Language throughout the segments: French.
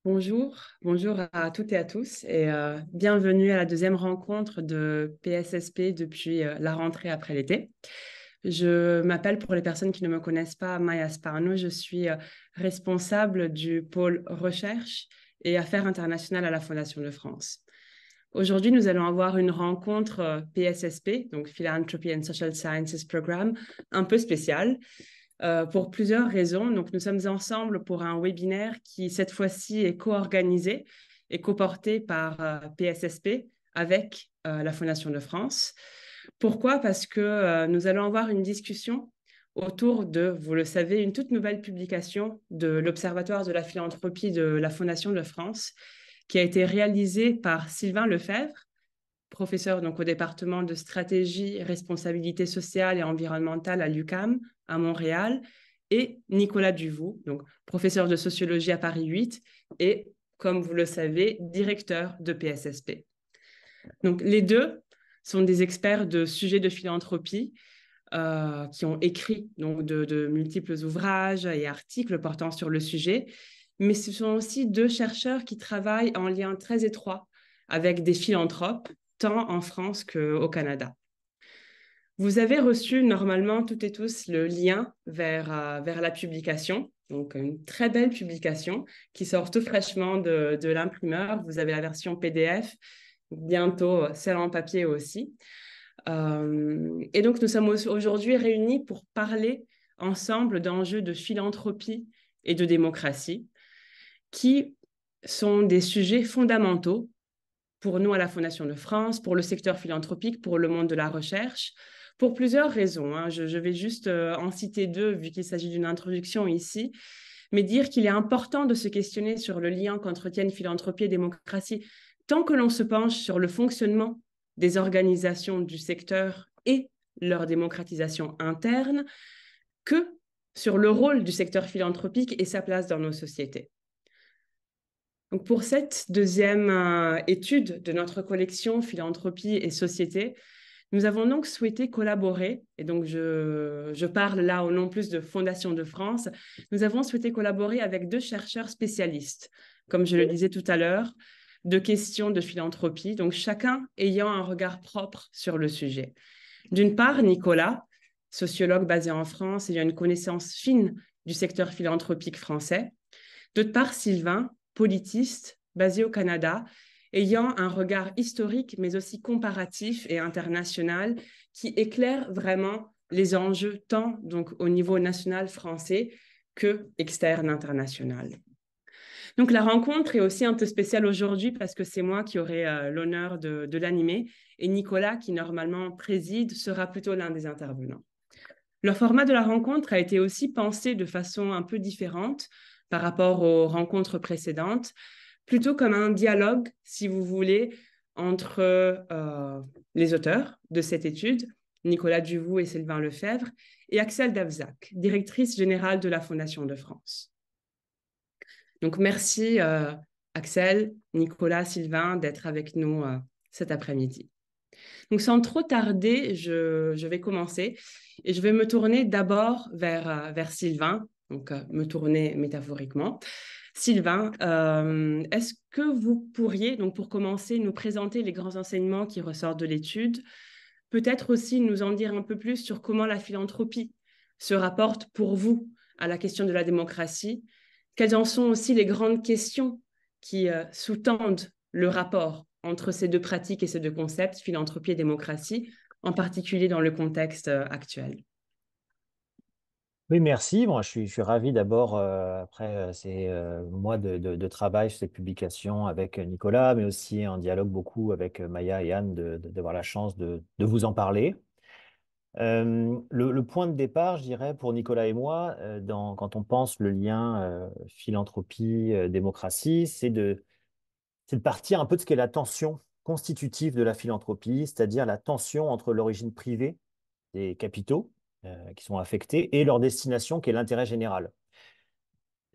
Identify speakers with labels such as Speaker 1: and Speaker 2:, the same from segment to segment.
Speaker 1: Bonjour à toutes et à tous et bienvenue à la deuxième rencontre de PSSP depuis la rentrée après l'été. Je m'appelle, pour les personnes qui ne me connaissent pas, Maya Sparno. Je suis responsable du pôle recherche et affaires internationales à la Fondation de France. Aujourd'hui, nous allons avoir une rencontre PSSP, donc Philanthropy and Social Sciences Program, un peu spéciale pour plusieurs raisons. Donc, nous sommes ensemble pour un webinaire qui, cette fois-ci, est co-organisé et co-porté par PSSP avec la Fondation de France. Pourquoi? Parce que nous allons avoir une discussion autour de, vous le savez, une toute nouvelle publication de l'Observatoire de la philanthropie de la Fondation de France qui a été réalisée par Sylvain Lefebvre, professeur donc au département de stratégie, responsabilité sociale et environnementale à l'UQAM à Montréal, et Nicolas Duvaux, donc professeur de sociologie à Paris 8 et, comme vous le savez, directeur de PSSP. Donc les deux sont des experts de sujets de philanthropie qui ont écrit donc, de multiples ouvrages et articles portant sur le sujet, mais ce sont aussi deux chercheurs qui travaillent en lien très étroit avec des philanthropes, tant en France qu'au Canada. Vous avez reçu normalement toutes et tous le lien vers la publication, donc une très belle publication qui sort tout fraîchement de l'imprimeur. Vous avez la version PDF, bientôt celle en papier aussi. Et donc, nous sommes aujourd'hui réunis pour parler ensemble d'enjeux de philanthropie et de démocratie, qui sont des sujets fondamentaux pour nous à la Fondation de France, pour le secteur philanthropique, pour le monde de la recherche, pour plusieurs raisons. Je vais juste en citer deux, vu qu'il s'agit d'une introduction ici, mais dire qu'il est important de se questionner sur le lien qu'entretiennent philanthropie et démocratie, tant que l'on se penche sur le fonctionnement des organisations du secteur et leur démocratisation interne, que sur le rôle du secteur philanthropique et sa place dans nos sociétés. Donc pour cette deuxième étude de notre collection Philanthropie et Société, nous avons donc souhaité collaborer, et donc je parle là au nom plus de Fondation de France, nous avons souhaité collaborer avec deux chercheurs spécialistes, comme je le disais tout à l'heure, de questions de philanthropie, donc chacun ayant un regard propre sur le sujet. D'une part, Nicolas, sociologue basé en France, ayant une connaissance fine du secteur philanthropique français. D'autre part, Sylvain, politiste, basé au Canada, ayant un regard historique, mais aussi comparatif et international, qui éclaire vraiment les enjeux tant donc, au niveau national français que externe international. Donc la rencontre est aussi un peu spéciale aujourd'hui parce que c'est moi qui aurai l'honneur de l'animer et Nicolas, qui normalement préside, sera plutôt l'un des intervenants. Le format de la rencontre a été aussi pensé de façon un peu différente par rapport aux rencontres précédentes, plutôt comme un dialogue, si vous voulez, entre les auteurs de cette étude, Nicolas Duvaux et Sylvain Lefebvre, et Axel Davzac, directrice générale de la Fondation de France. Donc merci Axel, Nicolas, Sylvain d'être avec nous cet après-midi. Donc, sans trop tarder, je vais commencer et je vais me tourner d'abord vers Sylvain, donc me tourner métaphoriquement. Sylvain, est-ce que vous pourriez, donc pour commencer, nous présenter les grands enseignements qui ressortent de l'étude, peut-être aussi nous en dire un peu plus sur comment la philanthropie se rapporte pour vous à la question de la démocratie? Quelles en sont aussi les grandes questions qui sous-tendent le rapport entre ces deux pratiques et ces deux concepts, philanthropie et démocratie, en particulier dans le contexte actuel?
Speaker 2: Oui, merci. Bon, je suis ravi d'abord, après ces mois de travail sur ces publications avec Nicolas, mais aussi en dialogue beaucoup avec Maya et Anne, d'avoir la chance de vous en parler. Le point de départ, je dirais, pour Nicolas et moi, quand on pense le lien philanthropie, démocratie, c'est de partir un peu de ce qu'est la tension constitutive de la philanthropie, c'est-à-dire la tension entre l'origine privée des capitaux qui sont affectés et leur destination qui est l'intérêt général.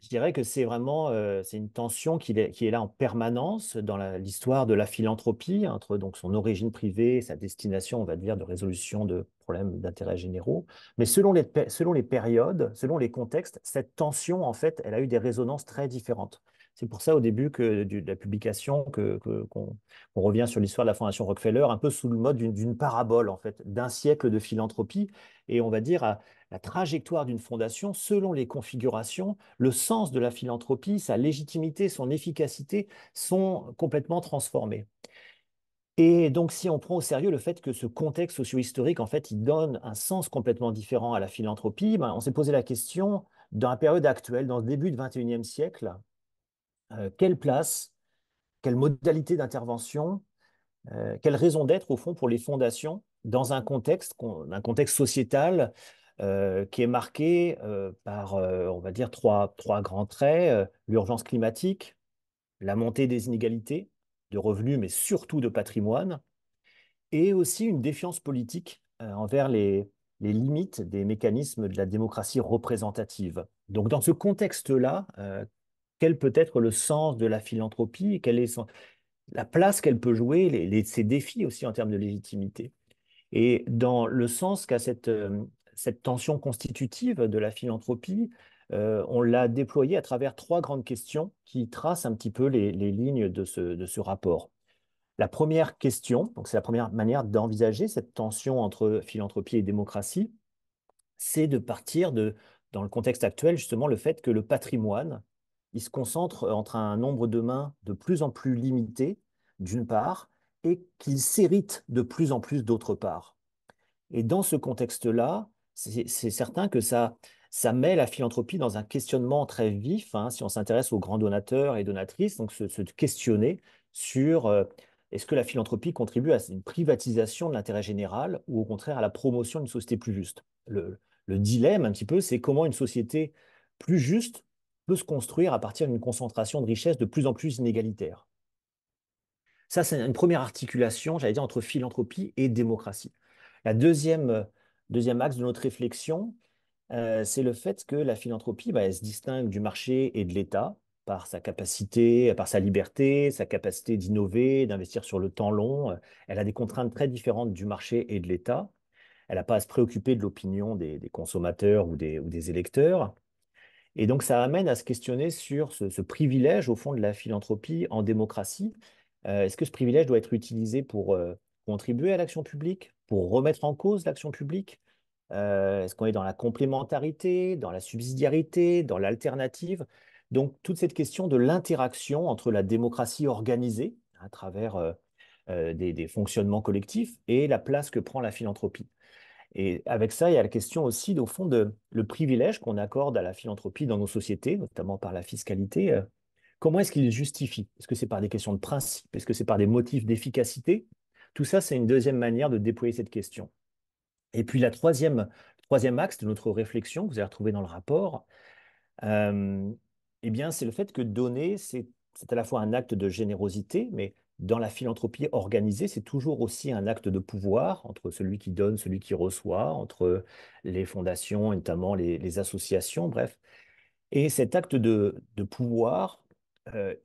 Speaker 2: Je dirais que c'est vraiment c'est une tension qui est là en permanence dans l'histoire de la philanthropie, entre donc son origine privée et sa destination, on va dire, de résolution de problèmes d'intérêt généraux. Mais selon les périodes, selon les contextes, cette tension, en fait, elle a eu des résonances très différentes. C'est pour ça, au début de la publication, qu'on revient sur l'histoire de la Fondation Rockefeller, un peu sous le mode d'une parabole, en fait, d'un siècle de philanthropie. Et on va dire la trajectoire d'une fondation, selon les configurations, le sens de la philanthropie, sa légitimité, son efficacité sont complètement transformés. Et donc, si on prend au sérieux le fait que ce contexte socio-historique, en fait, il donne un sens complètement différent à la philanthropie, ben, on s'est posé la question, dans la période actuelle, dans le début du XXIe siècle, quelle place, quelle modalité d'intervention, quelle raison d'être, au fond, pour les fondations dans un contexte sociétal qui est marqué par, on va dire, trois grands traits, l'urgence climatique, la montée des inégalités de revenus, mais surtout de patrimoine, et aussi une défiance politique envers les limites des mécanismes de la démocratie représentative. Donc, dans ce contexte-là, quel peut être le sens de la philanthropie et quelle est la place qu'elle peut jouer, ses défis aussi en termes de légitimité. Et dans le sens qu'a cette tension constitutive de la philanthropie, on l'a déployée à travers trois grandes questions qui tracent un petit peu les lignes de ce rapport. La première question, donc c'est la première manière d'envisager cette tension entre philanthropie et démocratie, c'est de partir dans le contexte actuel, justement, le fait que le patrimoine, il se concentre entre un nombre de mains de plus en plus limité, d'une part, et qu'il s'hérite de plus en plus d'autre part. Et dans ce contexte-là, c'est certain que ça met la philanthropie dans un questionnement très vif, hein, si on s'intéresse aux grands donateurs et donatrices, donc se questionner sur est-ce que la philanthropie contribue à une privatisation de l'intérêt général ou au contraire à la promotion d'une société plus juste. Le dilemme, un petit peu, c'est comment une société plus juste peut se construire à partir d'une concentration de richesses de plus en plus inégalitaire. Ça, c'est une première articulation, j'allais dire, entre philanthropie et démocratie. La deuxième axe de notre réflexion, c'est le fait que la philanthropie, bah, elle se distingue du marché et de l'État par sa capacité, par sa liberté, sa capacité d'innover, d'investir sur le temps long. Elle a des contraintes très différentes du marché et de l'État. Elle n'a pas à se préoccuper de l'opinion des consommateurs ou des électeurs. Et donc, ça amène à se questionner sur ce privilège, au fond, de la philanthropie en démocratie. Est-ce que ce privilège doit être utilisé pour contribuer à l'action publique, pour remettre en cause l'action publique? Est-ce qu'on est dans la complémentarité, dans la subsidiarité, dans l'alternative? Donc, toute cette question de l'interaction entre la démocratie organisée à travers des fonctionnements collectifs et la place que prend la philanthropie. Et avec ça, il y a la question aussi, au fond, de le privilège qu'on accorde à la philanthropie dans nos sociétés, notamment par la fiscalité. Comment est-ce qu'il est justifié? Est-ce que c'est par des questions de principe? Est-ce que c'est par des motifs d'efficacité? Tout ça, c'est une deuxième manière de déployer cette question. Et puis le troisième axe de notre réflexion, que vous allez retrouver dans le rapport, euh, eh bien, c'est le fait que donner, c'est à la fois un acte de générosité, mais dans la philanthropie organisée, c'est toujours aussi un acte de pouvoir entre celui qui donne, celui qui reçoit, entre les fondations, et notamment les associations, bref. Et cet acte de pouvoir,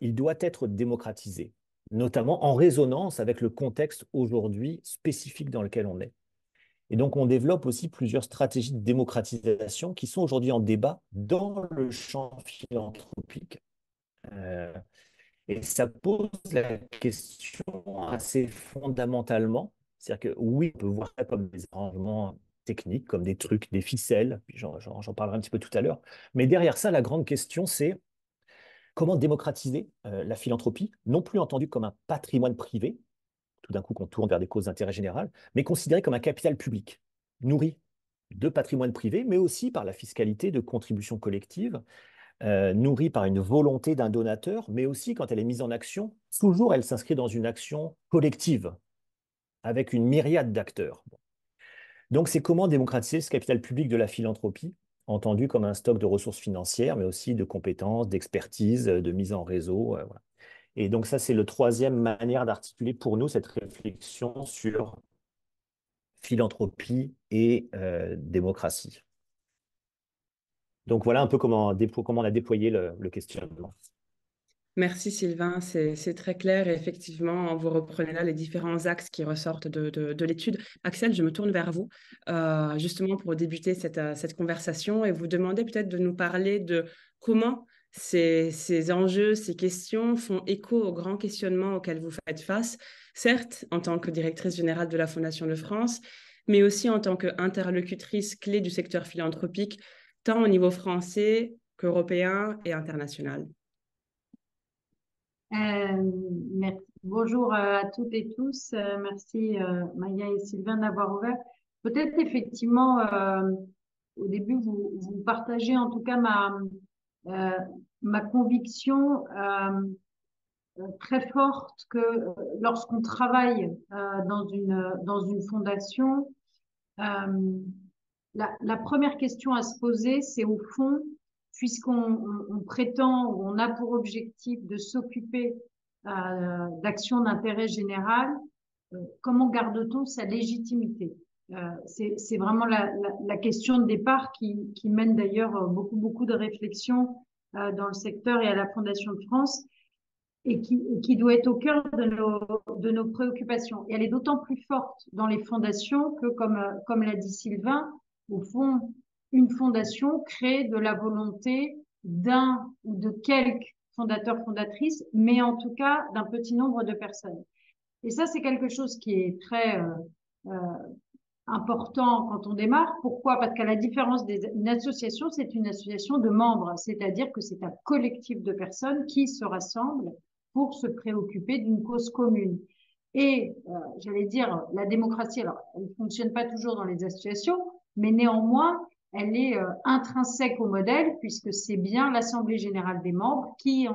Speaker 2: il doit être démocratisé, notamment en résonance avec le contexte aujourd'hui spécifique dans lequel on est. Et donc, on développe aussi plusieurs stratégies de démocratisation qui sont aujourd'hui en débat dans le champ philanthropique. Euh, et ça pose la question assez fondamentalement. C'est-à-dire que oui, on peut voir ça comme des arrangements techniques, comme des trucs, des ficelles, puis j'en parlerai un petit peu tout à l'heure. Mais derrière ça, la grande question, c'est comment démocratiser la philanthropie, non plus entendue comme un patrimoine privé, tout d'un coup qu'on tourne vers des causes d'intérêt général, mais considéré comme un capital public, nourri de patrimoine privé, mais aussi par la fiscalité de contributions collectives, nourri par une volonté d'un donateur, mais aussi quand elle est mise en action, toujours elle s'inscrit dans une action collective, avec une myriade d'acteurs. Donc c'est comment démocratiser ce capital public de la philanthropie, entendu comme un stock de ressources financières, mais aussi de compétences, d'expertise, de mise en réseau. Voilà. Et donc ça, c'est le troisième manière d'articuler pour nous cette réflexion sur philanthropie et démocratie. Donc voilà un peu comment on a déployé le questionnement.
Speaker 1: Merci Sylvain, c'est très clair et effectivement, vous reprenez là les différents axes qui ressortent de l'étude. Axel, je me tourne vers vous justement pour débuter cette conversation et vous demander peut-être de nous parler de comment Ces enjeux, ces questions font écho aux grands questionnements auxquels vous faites face, certes en tant que directrice générale de la Fondation de France, mais aussi en tant qu'interlocutrice clé du secteur philanthropique, tant au niveau français qu'européen et international.
Speaker 3: Bonjour à toutes et tous. Merci Maya et Sylvain d'avoir ouvert. Peut-être effectivement, au début, vous partagez en tout cas euh, ma conviction très forte que lorsqu'on travaille dans une fondation, la première question à se poser, c'est au fond, puisqu'on prétend ou on a pour objectif de s'occuper d'actions d'intérêt général, comment garde-t-on sa légitimité? C'est vraiment la question de départ qui mène d'ailleurs beaucoup de réflexions dans le secteur et à la Fondation de France et qui doit être au cœur de nos préoccupations. Et elle est d'autant plus forte dans les fondations que, comme l'a dit Sylvain, au fond, une fondation crée de la volonté d'un ou de quelques fondateurs, fondatrices, mais en tout cas d'un petit nombre de personnes. Et ça, c'est quelque chose qui est très euh, important quand on démarre. Pourquoi? Parce qu'à la différence d'une association, c'est une association de membres, c'est-à-dire que c'est un collectif de personnes qui se rassemblent pour se préoccuper d'une cause commune. Et j'allais dire, la démocratie, alors, elle ne fonctionne pas toujours dans les associations, mais néanmoins, elle est intrinsèque au modèle, puisque c'est bien l'Assemblée générale des membres qui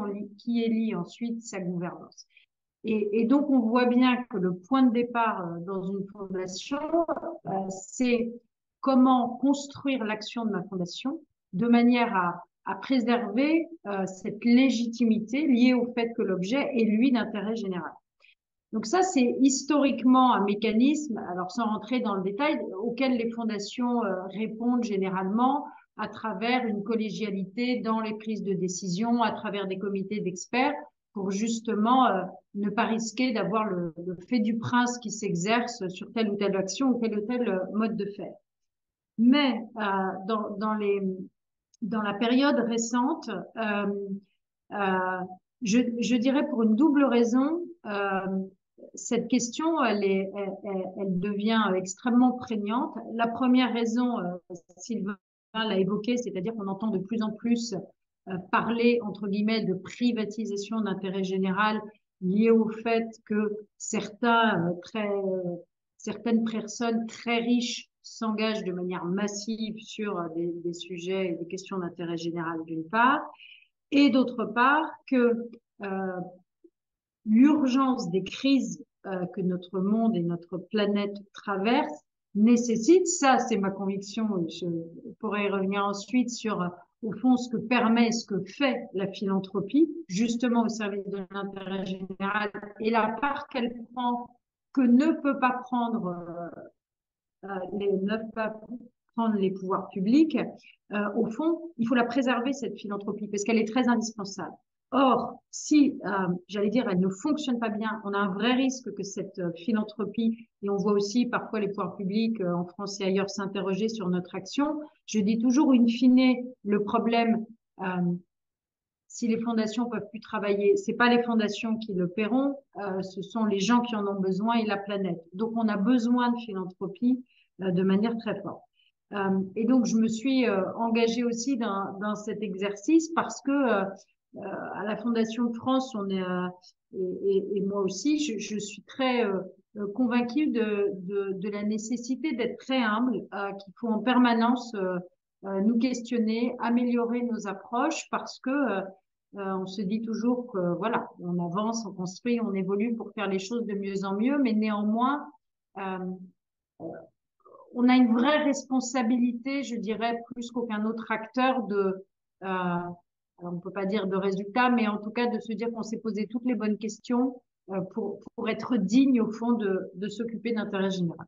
Speaker 3: élit ensuite sa gouvernance. Et donc, on voit bien que le point de départ dans une fondation, c'est comment construire l'action de ma fondation de manière à préserver cette légitimité liée au fait que l'objet est, lui, d'intérêt général. Donc ça, c'est historiquement un mécanisme, alors sans rentrer dans le détail, auquel les fondations répondent généralement à travers une collégialité dans les prises de décision, à travers des comités d'experts, pour justement ne pas risquer d'avoir le fait du prince qui s'exerce sur telle ou telle action ou tel mode de faire. Mais dans la période récente, je dirais pour une double raison, cette question, elle devient extrêmement prégnante. La première raison, Sylvain l'a évoqué, c'est-à-dire qu'on entend de plus en plus parler, entre guillemets, de privatisation d'intérêt général lié au fait que certaines personnes très riches s'engagent de manière massive sur des sujets et des questions d'intérêt général d'une part, et d'autre part que l'urgence des crises que notre monde et notre planète traversent nécessite, ça c'est ma conviction, je pourrais y revenir ensuite sur au fond ce que permet, ce que fait la philanthropie, justement au service de l'intérêt général, et la part qu'elle prend que ne peut pas prendre les pouvoirs publics, au fond, il faut la préserver, cette philanthropie, parce qu'elle est très indispensable. Or, si, j'allais dire, elle ne fonctionne pas bien, on a un vrai risque que cette philanthropie, et on voit aussi parfois les pouvoirs publics en France et ailleurs s'interroger sur notre action. Je dis toujours, in fine, le problème, si les fondations peuvent plus travailler, c'est pas les fondations qui le paieront, ce sont les gens qui en ont besoin et la planète. Donc, on a besoin de philanthropie de manière très forte. Et donc, je me suis engagée aussi dans cet exercice parce que à la Fondation de France, on est et moi aussi, je suis très convaincue de la nécessité d'être très humble, qu'il faut en permanence nous questionner, améliorer nos approches parce que on se dit toujours que voilà, on avance, on construit, on évolue pour faire les choses de mieux en mieux, mais néanmoins, on a une vraie responsabilité, je dirais, plus qu'aucun autre acteur alors on ne peut pas dire de résultat, mais en tout cas de se dire qu'on s'est posé toutes les bonnes questions pour être digne au fond de s'occuper d'intérêt général.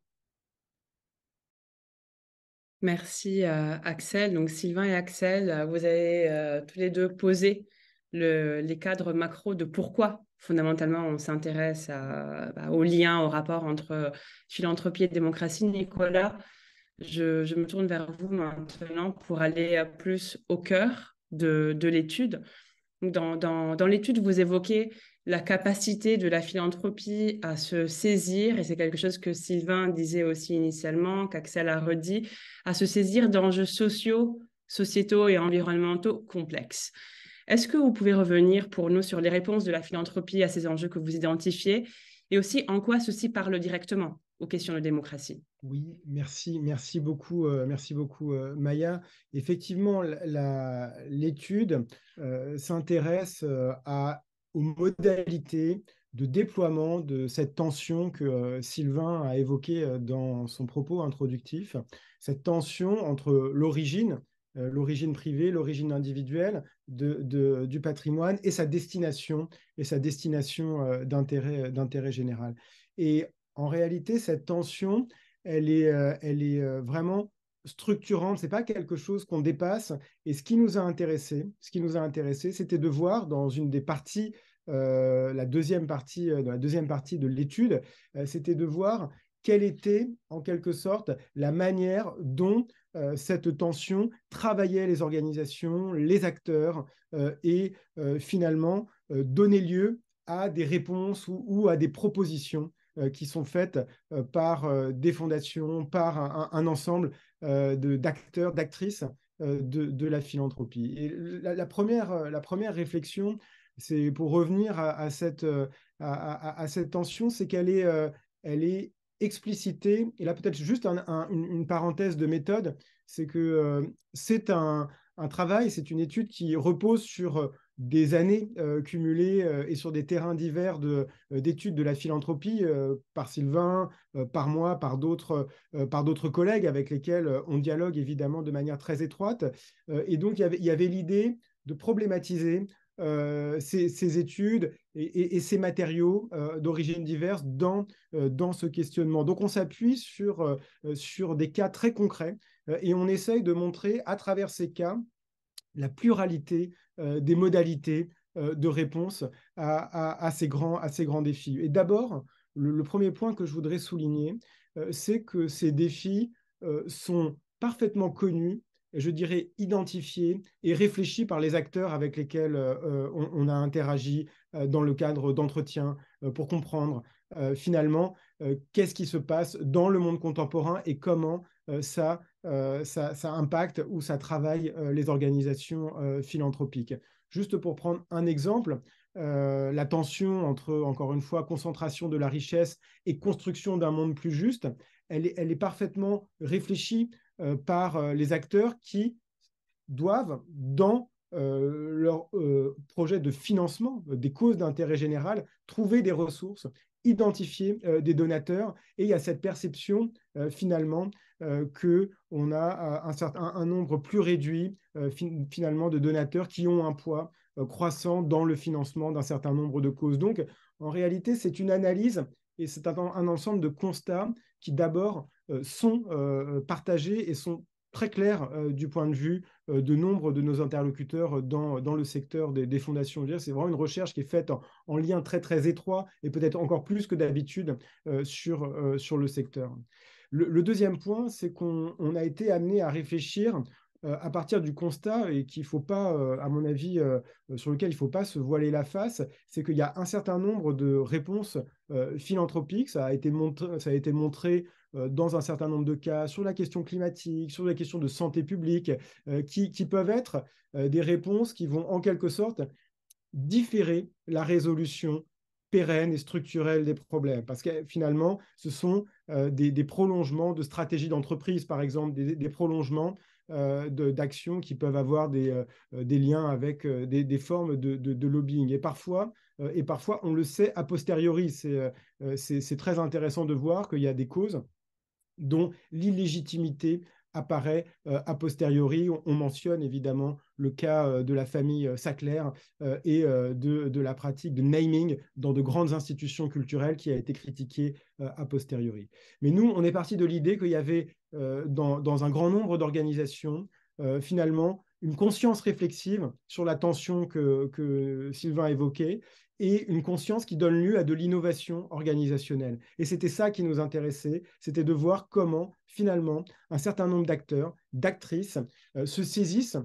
Speaker 1: Merci Axel. Donc Sylvain et Axel, vous avez tous les deux posé les cadres macro de pourquoi fondamentalement on s'intéresse au lien, au rapport entre philanthropie et démocratie. Nicolas, je me tourne vers vous maintenant pour aller plus au cœur de l'étude. Dans l'étude, vous évoquez la capacité de la philanthropie à se saisir, et c'est quelque chose que Sylvain disait aussi initialement, qu'Axel a redit, à se saisir d'enjeux sociaux, sociétaux et environnementaux complexes. Est-ce que vous pouvez revenir pour nous sur les réponses de la philanthropie à ces enjeux que vous identifiez et aussi en quoi ceci parle directement aux questions de démocratie?
Speaker 4: Oui, merci beaucoup, Maya. Effectivement, l'étude s'intéresse aux modalités de déploiement de cette tension que Sylvain a évoquée dans son propos introductif, cette tension entre l'origine privée, l'origine individuelle du patrimoine et sa destination d'intérêt général. Et en réalité, cette tension, elle est vraiment structurante. C'est pas quelque chose qu'on dépasse. Et ce qui nous a intéressé, c'était de voir dans une des parties, dans la deuxième partie de l'étude, c'était de voir quelle était en quelque sorte la manière dont cette tension travaillait les organisations, les acteurs et finalement donnait lieu à des réponses ou à des propositions qui sont faites par des fondations, par un ensemble d'acteurs, d'actrices de la philanthropie. Et la première réflexion, c'est pour revenir à cette tension, c'est qu'elle elle est explicitée, et là peut-être juste une parenthèse de méthode, c'est que c'est un travail, c'est une étude qui repose sur des années cumulées et sur des terrains divers d'études de la philanthropie par Sylvain, par moi, par d'autres collègues avec lesquels on dialogue évidemment de manière très étroite. Et donc, il y avait l'idée de problématiser ces études et ces matériaux d'origine diverse dans ce questionnement. Donc, on s'appuie sur des cas très concrets et on essaye de montrer à travers ces cas la pluralité des modalités de réponse à ces grands défis. Et d'abord, le premier point que je voudrais souligner, c'est que ces défis sont parfaitement connus, je dirais identifiés et réfléchis par les acteurs avec lesquels on a interagi dans le cadre d'entretiens pour comprendre finalement qu'est-ce qui se passe dans le monde contemporain et comment ça impacte ou ça travaille les organisations philanthropiques. Juste pour prendre un exemple, la tension entre, encore une fois, concentration de la richesse et construction d'un monde plus juste, elle est parfaitement réfléchie par les acteurs qui doivent, dans leur projet de financement des causes d'intérêt général, trouver des ressources, identifier des donateurs, et il y a cette perception finalement qu'on a un nombre plus réduit finalement de donateurs qui ont un poids croissant dans le financement d'un certain nombre de causes. Donc, en réalité, c'est une analyse et c'est un ensemble de constats qui d'abord sont partagés et sont très clairs du point de vue de nombre de nos interlocuteurs dans le secteur des fondations. C'est vraiment une recherche qui est faite en lien très, très étroit et peut-être encore plus que d'habitude sur le secteur. Le deuxième point, c'est qu'on a été amené à réfléchir à partir du constat, et qu'il faut pas, à mon avis, sur lequel il ne faut pas se voiler la face, c'est qu'il y a un certain nombre de réponses philanthropiques. Ça a été montré dans un certain nombre de cas sur la question climatique, sur la question de santé publique, qui peuvent être des réponses qui vont en quelque sorte différer la résolution pérenne et structurelle des problèmes. Parce que finalement, ce sont des prolongements de stratégies d'entreprise, par exemple, des prolongements d'actions qui peuvent avoir des liens avec des formes de lobbying. Et parfois, on le sait a posteriori. C'est très intéressant de voir qu'il y a des causes dont l'illégitimité apparaît a posteriori. On mentionne évidemment le cas de la famille Sackler et de la pratique de naming dans de grandes institutions culturelles qui a été critiquée a posteriori. Mais nous, on est parti de l'idée qu'il y avait dans un grand nombre d'organisations finalement une conscience réflexive sur la tension que Sylvain évoquait, et une conscience qui donne lieu à de l'innovation organisationnelle. Et c'était ça qui nous intéressait, c'était de voir comment, finalement, un certain nombre d'acteurs, d'actrices se saisissent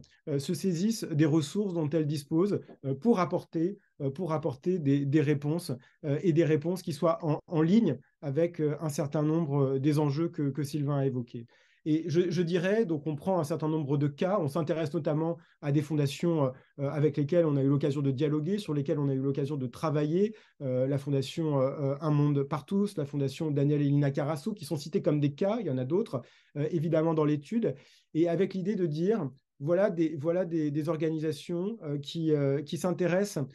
Speaker 4: des ressources dont elles disposent pour apporter des réponses et des réponses qui soient en ligne avec un certain nombre des enjeux que Sylvain a évoqués. Et je dirais, donc on prend un certain nombre de cas, on s'intéresse notamment à des fondations avec lesquelles on a eu l'occasion de dialoguer, sur lesquelles on a eu l'occasion de travailler, la fondation Un Monde par tous, la fondation Daniel et Lina Carasso, qui sont cités comme des cas, il y en a d'autres, évidemment dans l'étude, et avec l'idée de dire, voilà des organisations qui s'intéressent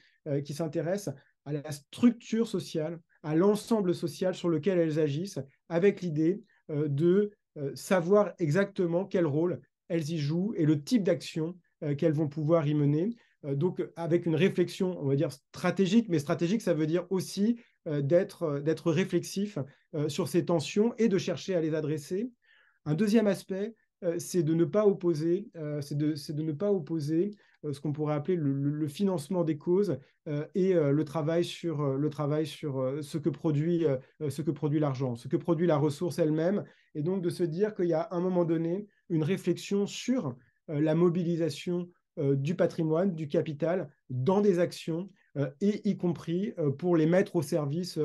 Speaker 4: à la structure sociale, à l'ensemble social sur lequel elles agissent, avec l'idée de savoir exactement quel rôle elles y jouent et le type d'action qu'elles vont pouvoir y mener. Donc, avec une réflexion, on va dire stratégique, mais stratégique, ça veut dire aussi d'être réflexif sur ces tensions et de chercher à les adresser. Un deuxième aspect, c'est de ne pas opposer, ce qu'on pourrait appeler le financement des causes et le travail sur ce que produit l'argent, ce que produit la ressource elle-même, et donc de se dire qu'il y a à un moment donné une réflexion sur la mobilisation du patrimoine, du capital, dans des actions, et y compris pour les mettre au service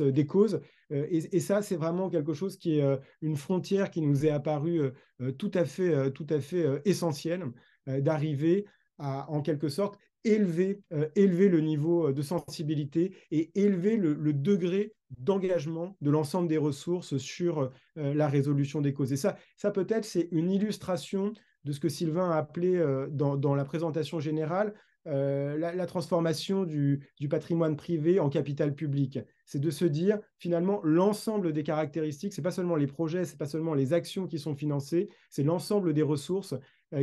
Speaker 4: des causes. Et ça, c'est vraiment quelque chose qui est une frontière qui nous est apparue tout à fait essentielle, d'arriver à, en quelque sorte, élever le niveau de sensibilité et élever le degré d'engagement de l'ensemble des ressources sur la résolution des causes. Et ça peut-être, c'est une illustration de ce que Sylvain a appelé dans la présentation générale la transformation du patrimoine privé en capital public. C'est de se dire, finalement, l'ensemble des caractéristiques, ce n'est pas seulement les projets, ce n'est pas seulement les actions qui sont financées, c'est l'ensemble des ressources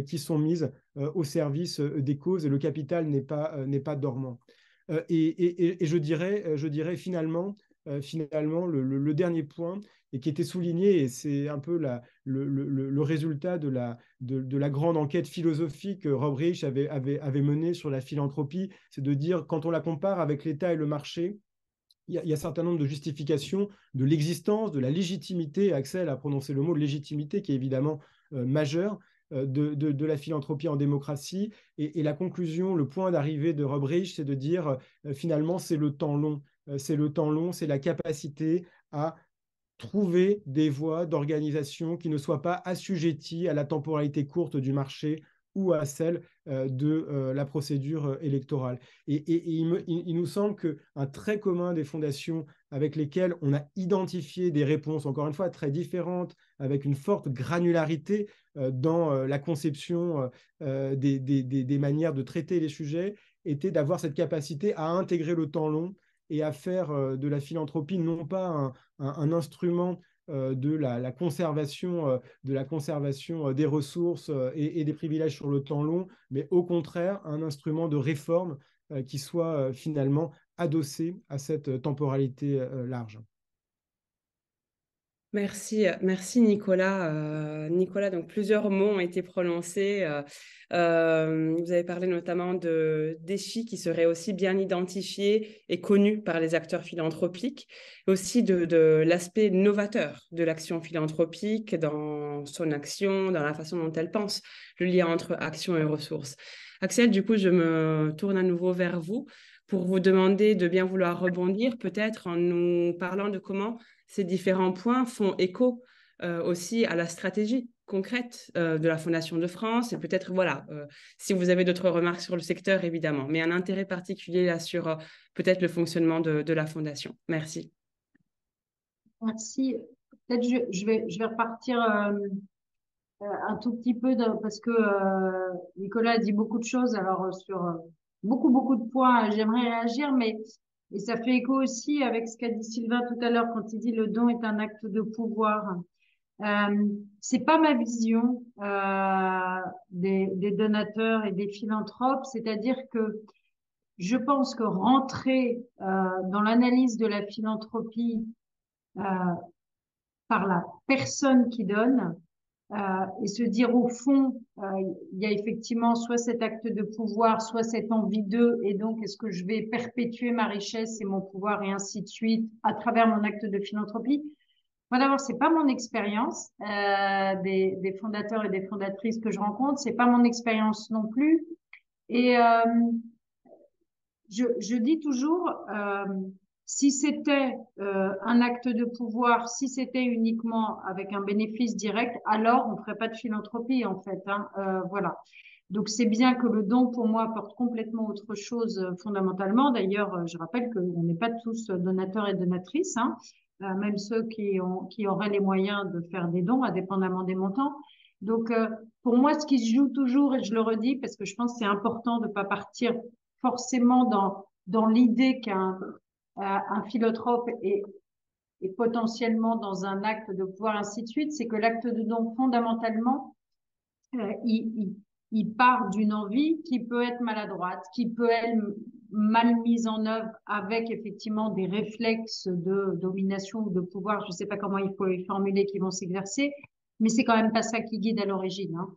Speaker 4: qui sont mises au service des causes, et le capital n'est pas dormant. Et je dirais finalement, le dernier point, et qui était souligné, et c'est un peu le résultat de la grande enquête philosophique que Rob Reich avait menée sur la philanthropie, c'est de dire, quand on la compare avec l'État et le marché, il y a un certain nombre de justifications de l'existence, de la légitimité. Axel a prononcé le mot de légitimité, qui est évidemment majeur, de la philanthropie en démocratie. Et la conclusion, le point d'arrivée de Rob Reich, c'est de dire, finalement, c'est le temps long. C'est le temps long, c'est la capacité à trouver des voies d'organisation qui ne soient pas assujetties à la temporalité courte du marché ou à celle de la procédure électorale. Et il nous semble qu'un trait commun des fondations avec lesquelles on a identifié des réponses, encore une fois, très différentes, avec une forte granularité dans la conception des manières de traiter les sujets, était d'avoir cette capacité à intégrer le temps long et à faire de la philanthropie non pas un instrument de la conservation des ressources et des privilèges sur le temps long, mais au contraire un instrument de réforme qui soit finalement adossé à cette temporalité large.
Speaker 1: Merci Nicolas. Nicolas, donc plusieurs mots ont été prononcés. Vous avez parlé notamment de défis qui seraient aussi bien identifiés et connus par les acteurs philanthropiques, aussi de l'aspect novateur de l'action philanthropique dans son action, dans la façon dont elle pense, le lien entre action et ressources. Axel, du coup, je me tourne à nouveau vers vous pour vous demander de bien vouloir rebondir, peut-être en nous parlant de comment ces différents points font écho aussi à la stratégie concrète de la Fondation de France, et peut-être, voilà, si vous avez d'autres remarques sur le secteur, évidemment, mais un intérêt particulier là sur peut-être le fonctionnement de la Fondation. Merci.
Speaker 3: Merci. Peut-être je vais repartir un tout petit peu parce que Nicolas a dit beaucoup de choses, alors sur beaucoup de points, j'aimerais réagir, mais et ça fait écho aussi avec ce qu'a dit Sylvain tout à l'heure quand il dit le don est un acte de pouvoir. C'est pas ma vision des donateurs et des philanthropes, c'est-à-dire que je pense que rentrer dans l'analyse de la philanthropie par la personne qui donne, et se dire au fond, il y a effectivement soit cet acte de pouvoir, soit cette envie d'eux, et donc est-ce que je vais perpétuer ma richesse et mon pouvoir et ainsi de suite à travers mon acte de philanthropie. Moi d'abord, c'est pas mon expérience des fondateurs et des fondatrices que je rencontre, c'est pas mon expérience non plus. Et je dis toujours, si c'était un acte de pouvoir, si c'était uniquement avec un bénéfice direct, alors on ferait pas de philanthropie en fait. Hein, voilà. Donc c'est bien que le don pour moi apporte complètement autre chose fondamentalement. D'ailleurs, je rappelle qu'on n'est pas tous donateurs et donatrices, hein, même ceux qui auraient les moyens de faire des dons, indépendamment des montants. Donc pour moi, ce qui se joue toujours, et je le redis parce que je pense que c'est important de ne pas partir forcément dans l'idée qu'un philanthrope est potentiellement dans un acte de pouvoir, ainsi de suite, c'est que l'acte de don, fondamentalement, il part d'une envie qui peut être maladroite, qui peut être mal mise en œuvre avec effectivement des réflexes de domination ou de pouvoir, je ne sais pas comment il faut les formuler, qui vont s'exercer, mais c'est quand même pas ça qui guide à l'origine. Hein.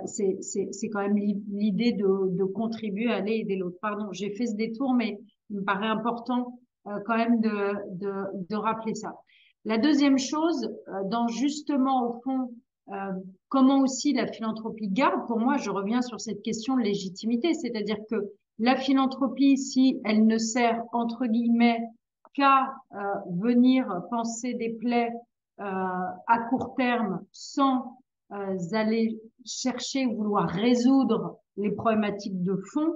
Speaker 3: C'est quand même l'idée de contribuer à aller aider l'autre. Pardon, j'ai fait ce détour, mais il me paraît important quand même de rappeler ça. La deuxième chose, dans justement au fond, comment aussi la philanthropie garde, pour moi, je reviens sur cette question de légitimité, c'est-à-dire que la philanthropie, si elle ne sert entre guillemets qu'à venir penser des plaies à court terme sans aller chercher ou vouloir résoudre les problématiques de fond,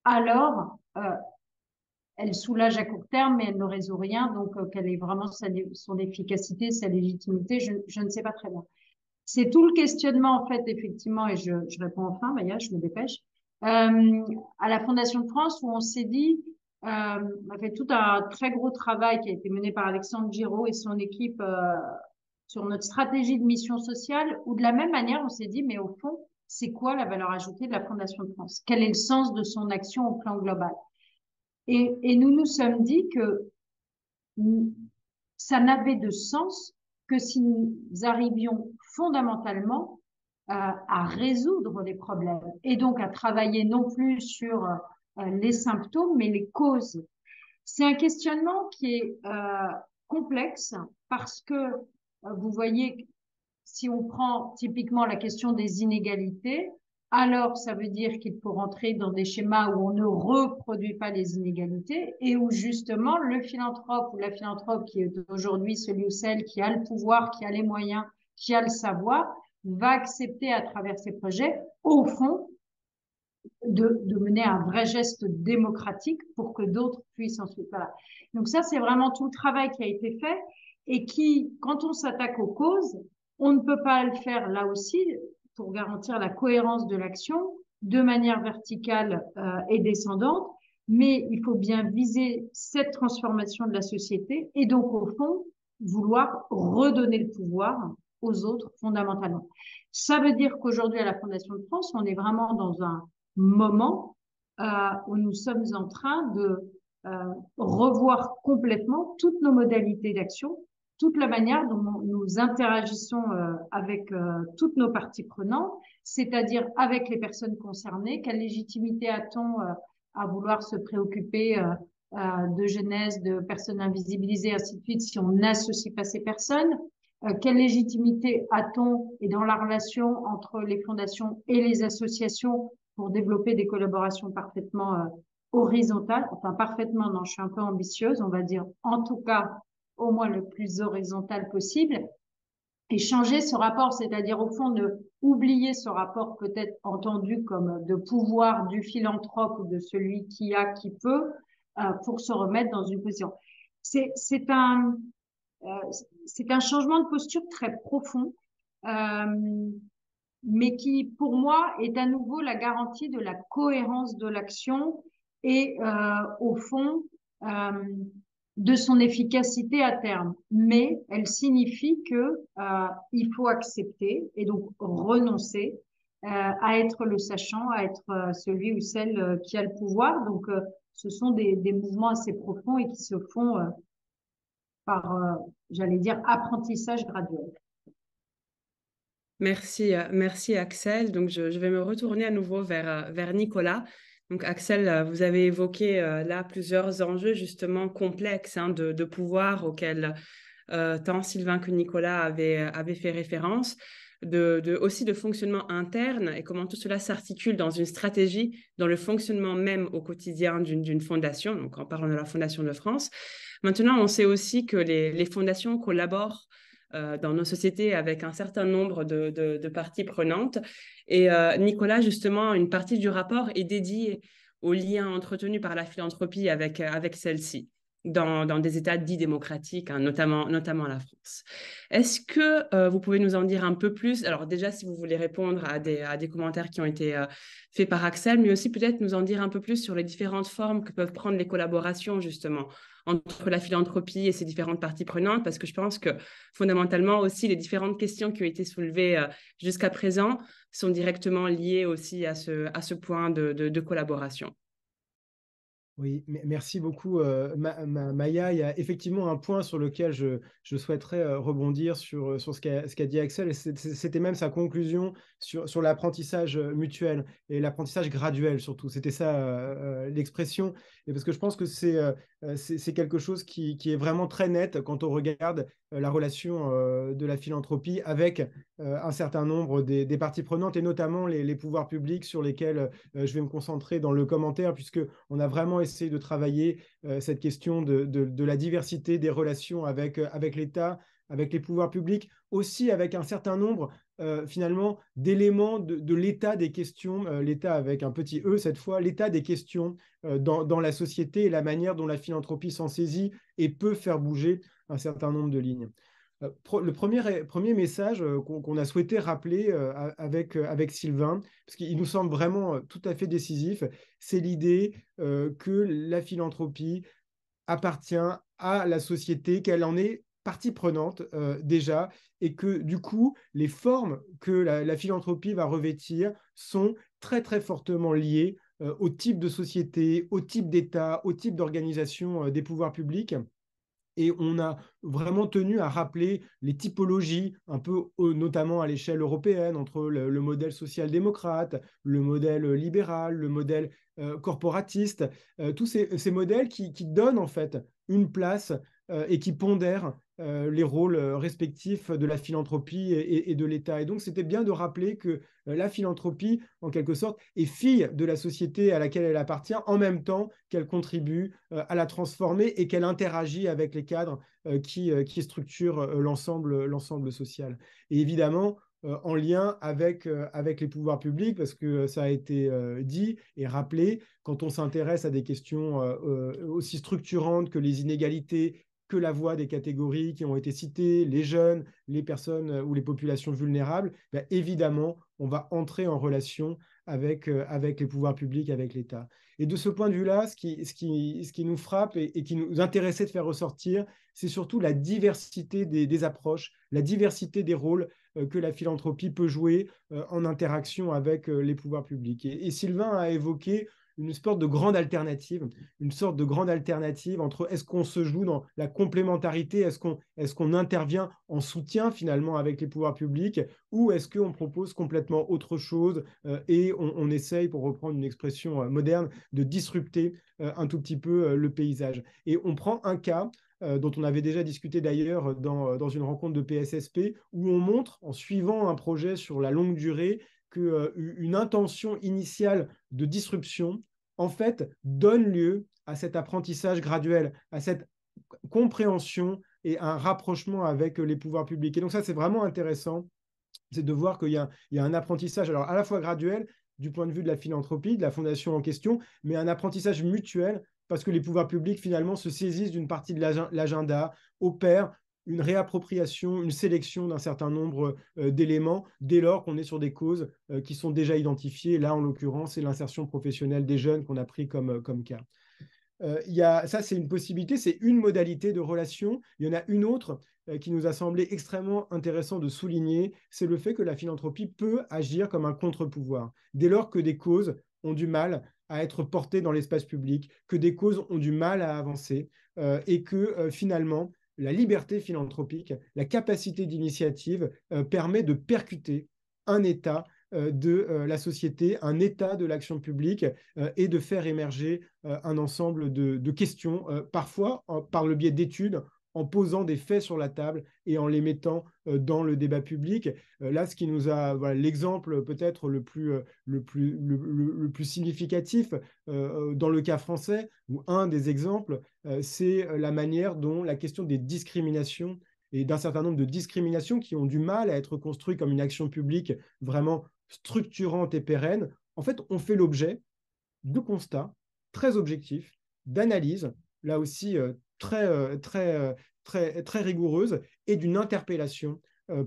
Speaker 3: alors elle soulage à court terme, mais elle ne résout rien. Donc, quelle est vraiment son efficacité, sa légitimité, je ne sais pas très bien. C'est tout le questionnement, en fait, effectivement, et je réponds enfin, Maya, je me dépêche, à la Fondation de France, où on s'est dit, on a fait tout un très gros travail qui a été mené par Alexandre Giraud et son équipe sur notre stratégie de mission sociale, où de la même manière, on s'est dit, mais au fond, c'est quoi la valeur ajoutée de la Fondation de France? Quel est le sens de son action au plan global? Et nous nous sommes dit que ça n'avait de sens que si nous arrivions fondamentalement à résoudre les problèmes et donc à travailler non plus sur les symptômes, mais les causes. C'est un questionnement qui est complexe parce que vous voyez, si on prend typiquement la question des inégalités, alors ça veut dire qu'il faut rentrer dans des schémas où on ne reproduit pas les inégalités et où justement le philanthrope ou la philanthrope qui est aujourd'hui celui ou celle qui a le pouvoir, qui a les moyens, qui a le savoir, va accepter à travers ses projets, au fond, de mener un vrai geste démocratique pour que d'autres puissent ensuite. Voilà. Donc ça, c'est vraiment tout le travail qui a été fait et qui, quand on s'attaque aux causes, on ne peut pas le faire là aussi pour garantir la cohérence de l'action de manière verticale et descendante, mais il faut bien viser cette transformation de la société et donc au fond vouloir redonner le pouvoir aux autres fondamentalement. Ça veut dire qu'aujourd'hui à la Fondation de France, on est vraiment dans un moment où nous sommes en train de revoir complètement toutes nos modalités d'action, toute la manière dont nous interagissons avec toutes nos parties prenantes, c'est-à-dire avec les personnes concernées. Quelle légitimité a-t-on à vouloir se préoccuper de jeunesse, de personnes invisibilisées, ainsi de suite, si on n'associe pas ces personnes? Quelle légitimité a-t-on et dans la relation entre les fondations et les associations pour développer des collaborations parfaitement horizontales, enfin parfaitement, non, je suis un peu ambitieuse, on va dire, en tout cas, au moins le plus horizontal possible, et changer ce rapport, c'est-à-dire au fond de oublier ce rapport peut-être entendu comme de pouvoir du philanthrope ou de celui qui a, qui peut, pour se remettre dans une position. C'est un changement de posture très profond. Mais qui, pour moi, est à nouveau la garantie de la cohérence de l'action et, au fond, de son efficacité à terme. Mais elle signifie que il faut accepter et donc renoncer à être le sachant, à être celui ou celle qui a le pouvoir. Donc, ce sont des mouvements assez profonds et qui se font par, j'allais dire, apprentissage graduel.
Speaker 1: Merci Axel. Donc, je vais me retourner à nouveau vers Nicolas. Donc, Axel, vous avez évoqué là plusieurs enjeux justement complexes de pouvoir auxquels tant Sylvain que Nicolas avaient fait référence, aussi de fonctionnement interne et comment tout cela s'articule dans une stratégie, dans le fonctionnement même au quotidien d'une fondation, donc en parlant de la Fondation de France. Maintenant, on sait aussi que les fondations collaborent dans nos sociétés avec un certain nombre de parties prenantes. Et Nicolas, justement, une partie du rapport est dédiée aux liens entretenus par la philanthropie avec celle-ci dans des États dits démocratiques, notamment la France. Est-ce que vous pouvez nous en dire un peu plus? Alors déjà, si vous voulez répondre à des commentaires qui ont été faits par Axel, mais aussi peut-être nous en dire un peu plus sur les différentes formes que peuvent prendre les collaborations, justement, entre la philanthropie et ses différentes parties prenantes, parce que je pense que fondamentalement aussi, les différentes questions qui ont été soulevées jusqu'à présent sont directement liées aussi à ce point de collaboration.
Speaker 4: Oui, merci beaucoup, Maya. Il y a effectivement un point sur lequel je souhaiterais rebondir sur ce qu'a dit Axel, et c'était même sa conclusion sur l'apprentissage mutuel et l'apprentissage graduel surtout. C'était ça l'expression, et parce que je pense que c'est quelque chose qui est vraiment très net quand on regarde la relation de la philanthropie avec un certain nombre des parties prenantes, et notamment les pouvoirs publics sur lesquels je vais me concentrer dans le commentaire, puisqu'on a vraiment essayé de travailler cette question de la diversité des relations avec l'État, avec les pouvoirs publics, aussi avec un certain nombre finalement d'éléments de l'état des questions, l'état avec un petit E cette fois, l'état des questions dans la société et la manière dont la philanthropie s'en saisit et peut faire bouger un certain nombre de lignes. Le premier message qu'on a souhaité rappeler avec Sylvain, parce qu'il nous semble vraiment tout à fait décisif, c'est l'idée que la philanthropie appartient à la société, qu'elle en est partie prenante déjà, et que du coup, les formes que la philanthropie va revêtir sont très très fortement liées au type de société, au type d'État, au type d'organisation des pouvoirs publics. Et on a vraiment tenu à rappeler les typologies, un peu notamment à l'échelle européenne, entre le modèle social-démocrate, le modèle libéral, le modèle corporatiste, tous ces modèles qui donnent en fait une place et qui pondèrent les rôles respectifs de la philanthropie et de l'État. Et donc, c'était bien de rappeler que la philanthropie, en quelque sorte, est fille de la société à laquelle elle appartient, en même temps qu'elle contribue à la transformer et qu'elle interagit avec les cadres qui structurent l'ensemble social. Et évidemment, en lien avec les pouvoirs publics, parce que ça a été dit et rappelé, quand on s'intéresse à des questions aussi structurantes que les inégalités, que la voix des catégories qui ont été citées, les jeunes, les personnes ou les populations vulnérables, ben évidemment, on va entrer en relation avec les pouvoirs publics, avec l'État. Et de ce point de vue-là, ce qui nous frappe et qui nous intéressait de faire ressortir, c'est surtout la diversité des approches, la diversité des rôles que la philanthropie peut jouer en interaction avec les pouvoirs publics. Et Sylvain a évoqué une sorte de grande alternative entre est-ce qu'on se joue dans la complémentarité, est-ce qu'on intervient en soutien finalement avec les pouvoirs publics, ou est-ce qu'on propose complètement autre chose et on essaye, pour reprendre une expression moderne, de disrupter un tout petit peu le paysage. Et on prend un cas dont on avait déjà discuté d'ailleurs dans une rencontre de PSSP, où on montre, en suivant un projet sur la longue durée, qu'une intention initiale de disruption, en fait, donne lieu à cet apprentissage graduel, à cette compréhension et un rapprochement avec les pouvoirs publics. Et donc ça, c'est vraiment intéressant, c'est de voir qu'il y a un apprentissage, alors à la fois graduel, du point de vue de la philanthropie, de la fondation en question, mais un apprentissage mutuel, parce que les pouvoirs publics, finalement, se saisissent d'une partie de l'agenda, opèrent une réappropriation, une sélection d'un certain nombre d'éléments, dès lors qu'on est sur des causes qui sont déjà identifiées. Là, en l'occurrence, c'est l'insertion professionnelle des jeunes qu'on a pris comme cas. Ça, c'est une possibilité, c'est une modalité de relation. Il y en a une autre qui nous a semblé extrêmement intéressant de souligner, c'est le fait que la philanthropie peut agir comme un contre-pouvoir. Dès lors que des causes ont du mal à être portées dans l'espace public, que des causes ont du mal à avancer, et que finalement, la liberté philanthropique, la capacité d'initiative permet de percuter un état de la société, un état de l'action publique et de faire émerger un ensemble de questions, parfois par le biais d'études, en posant des faits sur la table et en les mettant dans le débat public. Là, ce qui nous a, voilà, l'exemple peut-être le plus significatif dans le cas français, ou un des exemples, c'est la manière dont la question des discriminations et d'un certain nombre de discriminations qui ont du mal à être construites comme une action publique vraiment structurante et pérenne, en fait, on fait l'objet de constats très objectifs, d'analyses, là aussi très rigoureuses, et d'une interpellation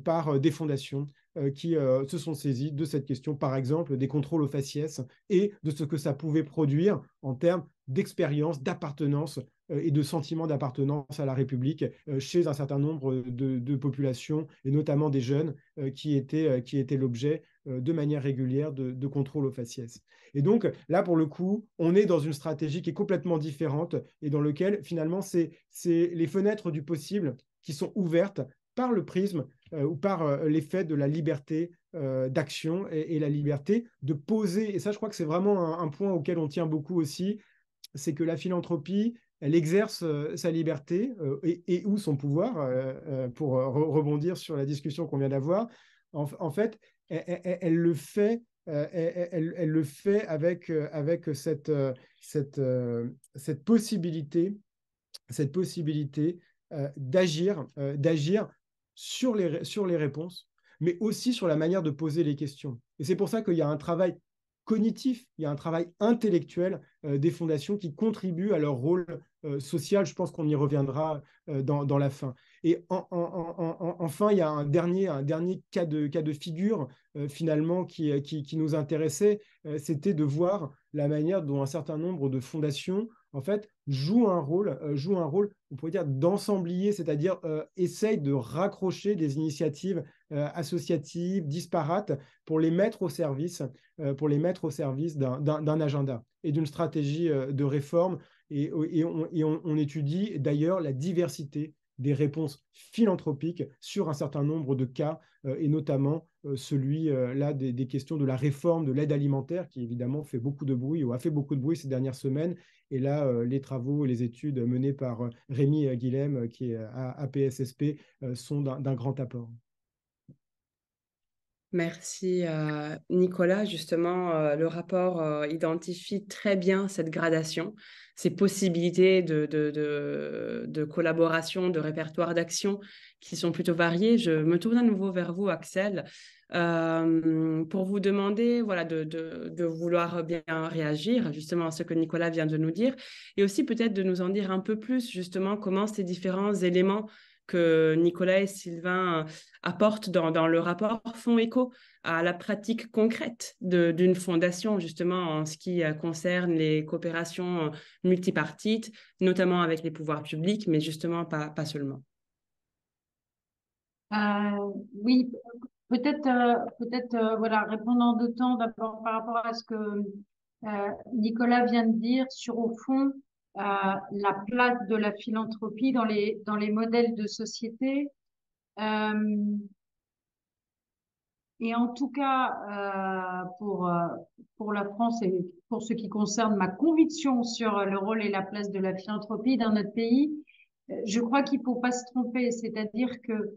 Speaker 4: par des fondations qui se sont saisies de cette question, par exemple, des contrôles aux faciès et de ce que ça pouvait produire en termes d'expérience, d'appartenance et de sentiment d'appartenance à la République chez un certain nombre de populations, et notamment des jeunes qui étaient l'objet de manière régulière de contrôles aux faciès. Et donc, là, pour le coup, on est dans une stratégie qui est complètement différente et dans laquelle, finalement, c'est les fenêtres du possible qui sont ouvertes par le prisme ou par l'effet de la liberté d'action et la liberté de poser. Et ça, je crois que c'est vraiment un point auquel on tient beaucoup aussi, c'est que la philanthropie, elle exerce sa liberté et ou son pouvoir, pour rebondir sur la discussion qu'on vient d'avoir. En fait, elle le fait. Elle le fait avec cette possibilité d'agir sur les réponses, mais aussi sur la manière de poser les questions. Et c'est pour ça qu'il y a un travail cognitif, il y a un travail intellectuel des fondations qui contribuent à leur rôle social. Je pense qu'on y reviendra dans la fin. Et enfin, il y a un dernier cas de figure finalement qui nous intéressait, c'était de voir la manière dont un certain nombre de fondations en fait jouent un rôle, on pourrait dire, d'ensemblier, c'est-à-dire essayent de raccrocher des initiatives associatives disparates pour les mettre au service d'un agenda et d'une stratégie de réforme. Et on étudie d'ailleurs la diversité des réponses philanthropiques sur un certain nombre de cas, et notamment celui-là des questions de la réforme de l'aide alimentaire, qui évidemment fait beaucoup de bruit, ou a fait beaucoup de bruit ces dernières semaines. Et là, les travaux et les études menées par Rémi Guilhem, qui est à PSSP, sont d'un grand apport.
Speaker 1: Merci Nicolas. Justement, le rapport identifie très bien cette gradation, ces possibilités de collaboration, de répertoire d'action qui sont plutôt variées. Je me tourne à nouveau vers vous, Axel, pour vous demander voilà, de vouloir bien réagir justement à ce que Nicolas vient de nous dire, et aussi peut-être de nous en dire un peu plus justement comment ces différents éléments que Nicolas et Sylvain apportent dans le rapport font écho à la pratique concrète d'une fondation, justement en ce qui concerne les coopérations multipartites, notamment avec les pouvoirs publics, mais justement pas seulement.
Speaker 3: Oui, peut-être voilà, répondre en deux temps. D'abord par rapport à ce que Nicolas vient de dire sur, au fond, la place de la philanthropie dans les modèles de société. Et en tout cas, pour la France et pour ce qui concerne ma conviction sur le rôle et la place de la philanthropie dans notre pays, je crois qu'il ne faut pas se tromper. C'est-à-dire que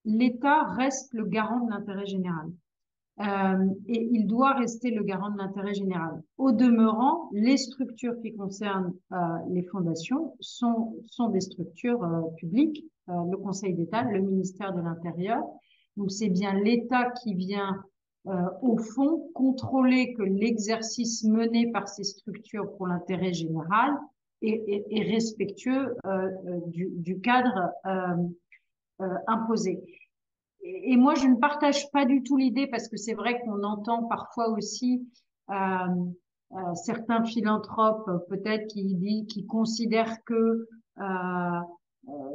Speaker 3: l'État reste le garant de l'intérêt général. Et il doit rester le garant de l'intérêt général. Au demeurant, les structures qui concernent les fondations sont des structures publiques, le Conseil d'État, le ministère de l'Intérieur. Donc c'est bien l'État qui vient, au fond, contrôler que l'exercice mené par ces structures pour l'intérêt général est respectueux du cadre imposé. Et moi, je ne partage pas du tout l'idée, parce que c'est vrai qu'on entend parfois aussi certains philanthropes peut-être qui considèrent que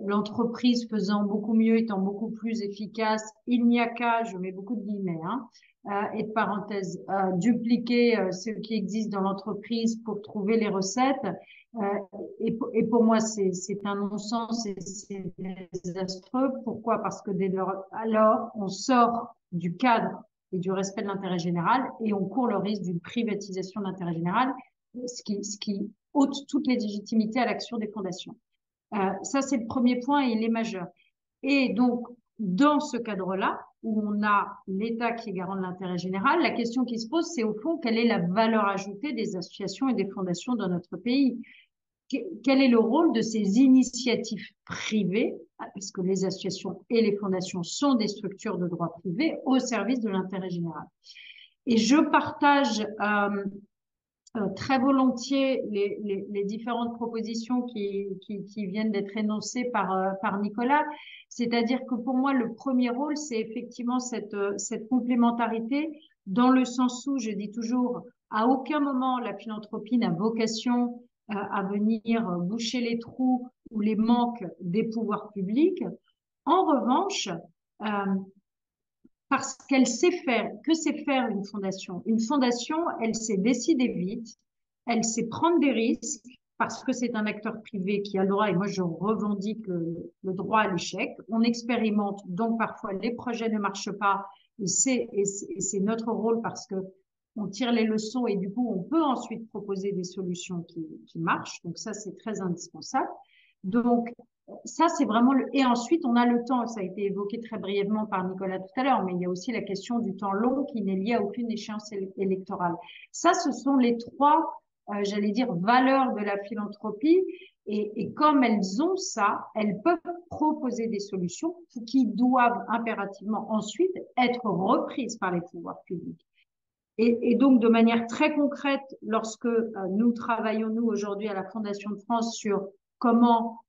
Speaker 3: l'entreprise faisant beaucoup mieux, étant beaucoup plus efficace, il n'y a qu'à, je mets beaucoup de guillemets, et de parenthèses, dupliquer ce qui existe dans l'entreprise pour trouver les recettes. Et pour moi, c'est un non-sens et c'est désastreux. Pourquoi? Parce que dès lors, alors, on sort du cadre et du respect de l'intérêt général et on court le risque d'une privatisation de l'intérêt général, ce qui ôte toute légitimité à l'action des fondations. Ça, c'est le premier point et il est majeur. Et donc, dans ce cadre-là, où on a l'État qui est garant de l'intérêt général, la question qui se pose, c'est au fond, quelle est la valeur ajoutée des associations et des fondations dans notre pays? Quel est le rôle de ces initiatives privées, parce que les associations et les fondations sont des structures de droit privé au service de l'intérêt général. Et je partage très volontiers les différentes propositions qui viennent d'être énoncées par Nicolas. C'est-à-dire que pour moi, le premier rôle, c'est effectivement cette complémentarité dans le sens où, je dis toujours, à aucun moment la philanthropie n'a vocation à venir boucher les trous ou les manques des pouvoirs publics. En revanche, parce qu'elle sait faire, que sait faire une fondation? Une fondation, elle sait décider vite, elle sait prendre des risques, parce que c'est un acteur privé qui a le droit, et moi je revendique le droit à l'échec. On expérimente, donc parfois les projets ne marchent pas, et c'est notre rôle parce que on tire les leçons et du coup on peut ensuite proposer des solutions qui marchent. Donc ça c'est très indispensable. Donc ça, c'est vraiment le... Et ensuite, on a le temps. Ça a été évoqué très brièvement par Nicolas tout à l'heure, mais il y a aussi la question du temps long qui n'est liée à aucune échéance électorale. Ça, ce sont les trois, j'allais dire, valeurs de la philanthropie. Et comme elles ont ça, elles peuvent proposer des solutions qui doivent impérativement ensuite être reprises par les pouvoirs publics. Et donc, de manière très concrète, lorsque nous travaillons, nous, aujourd'hui, à la Fondation de France sur comment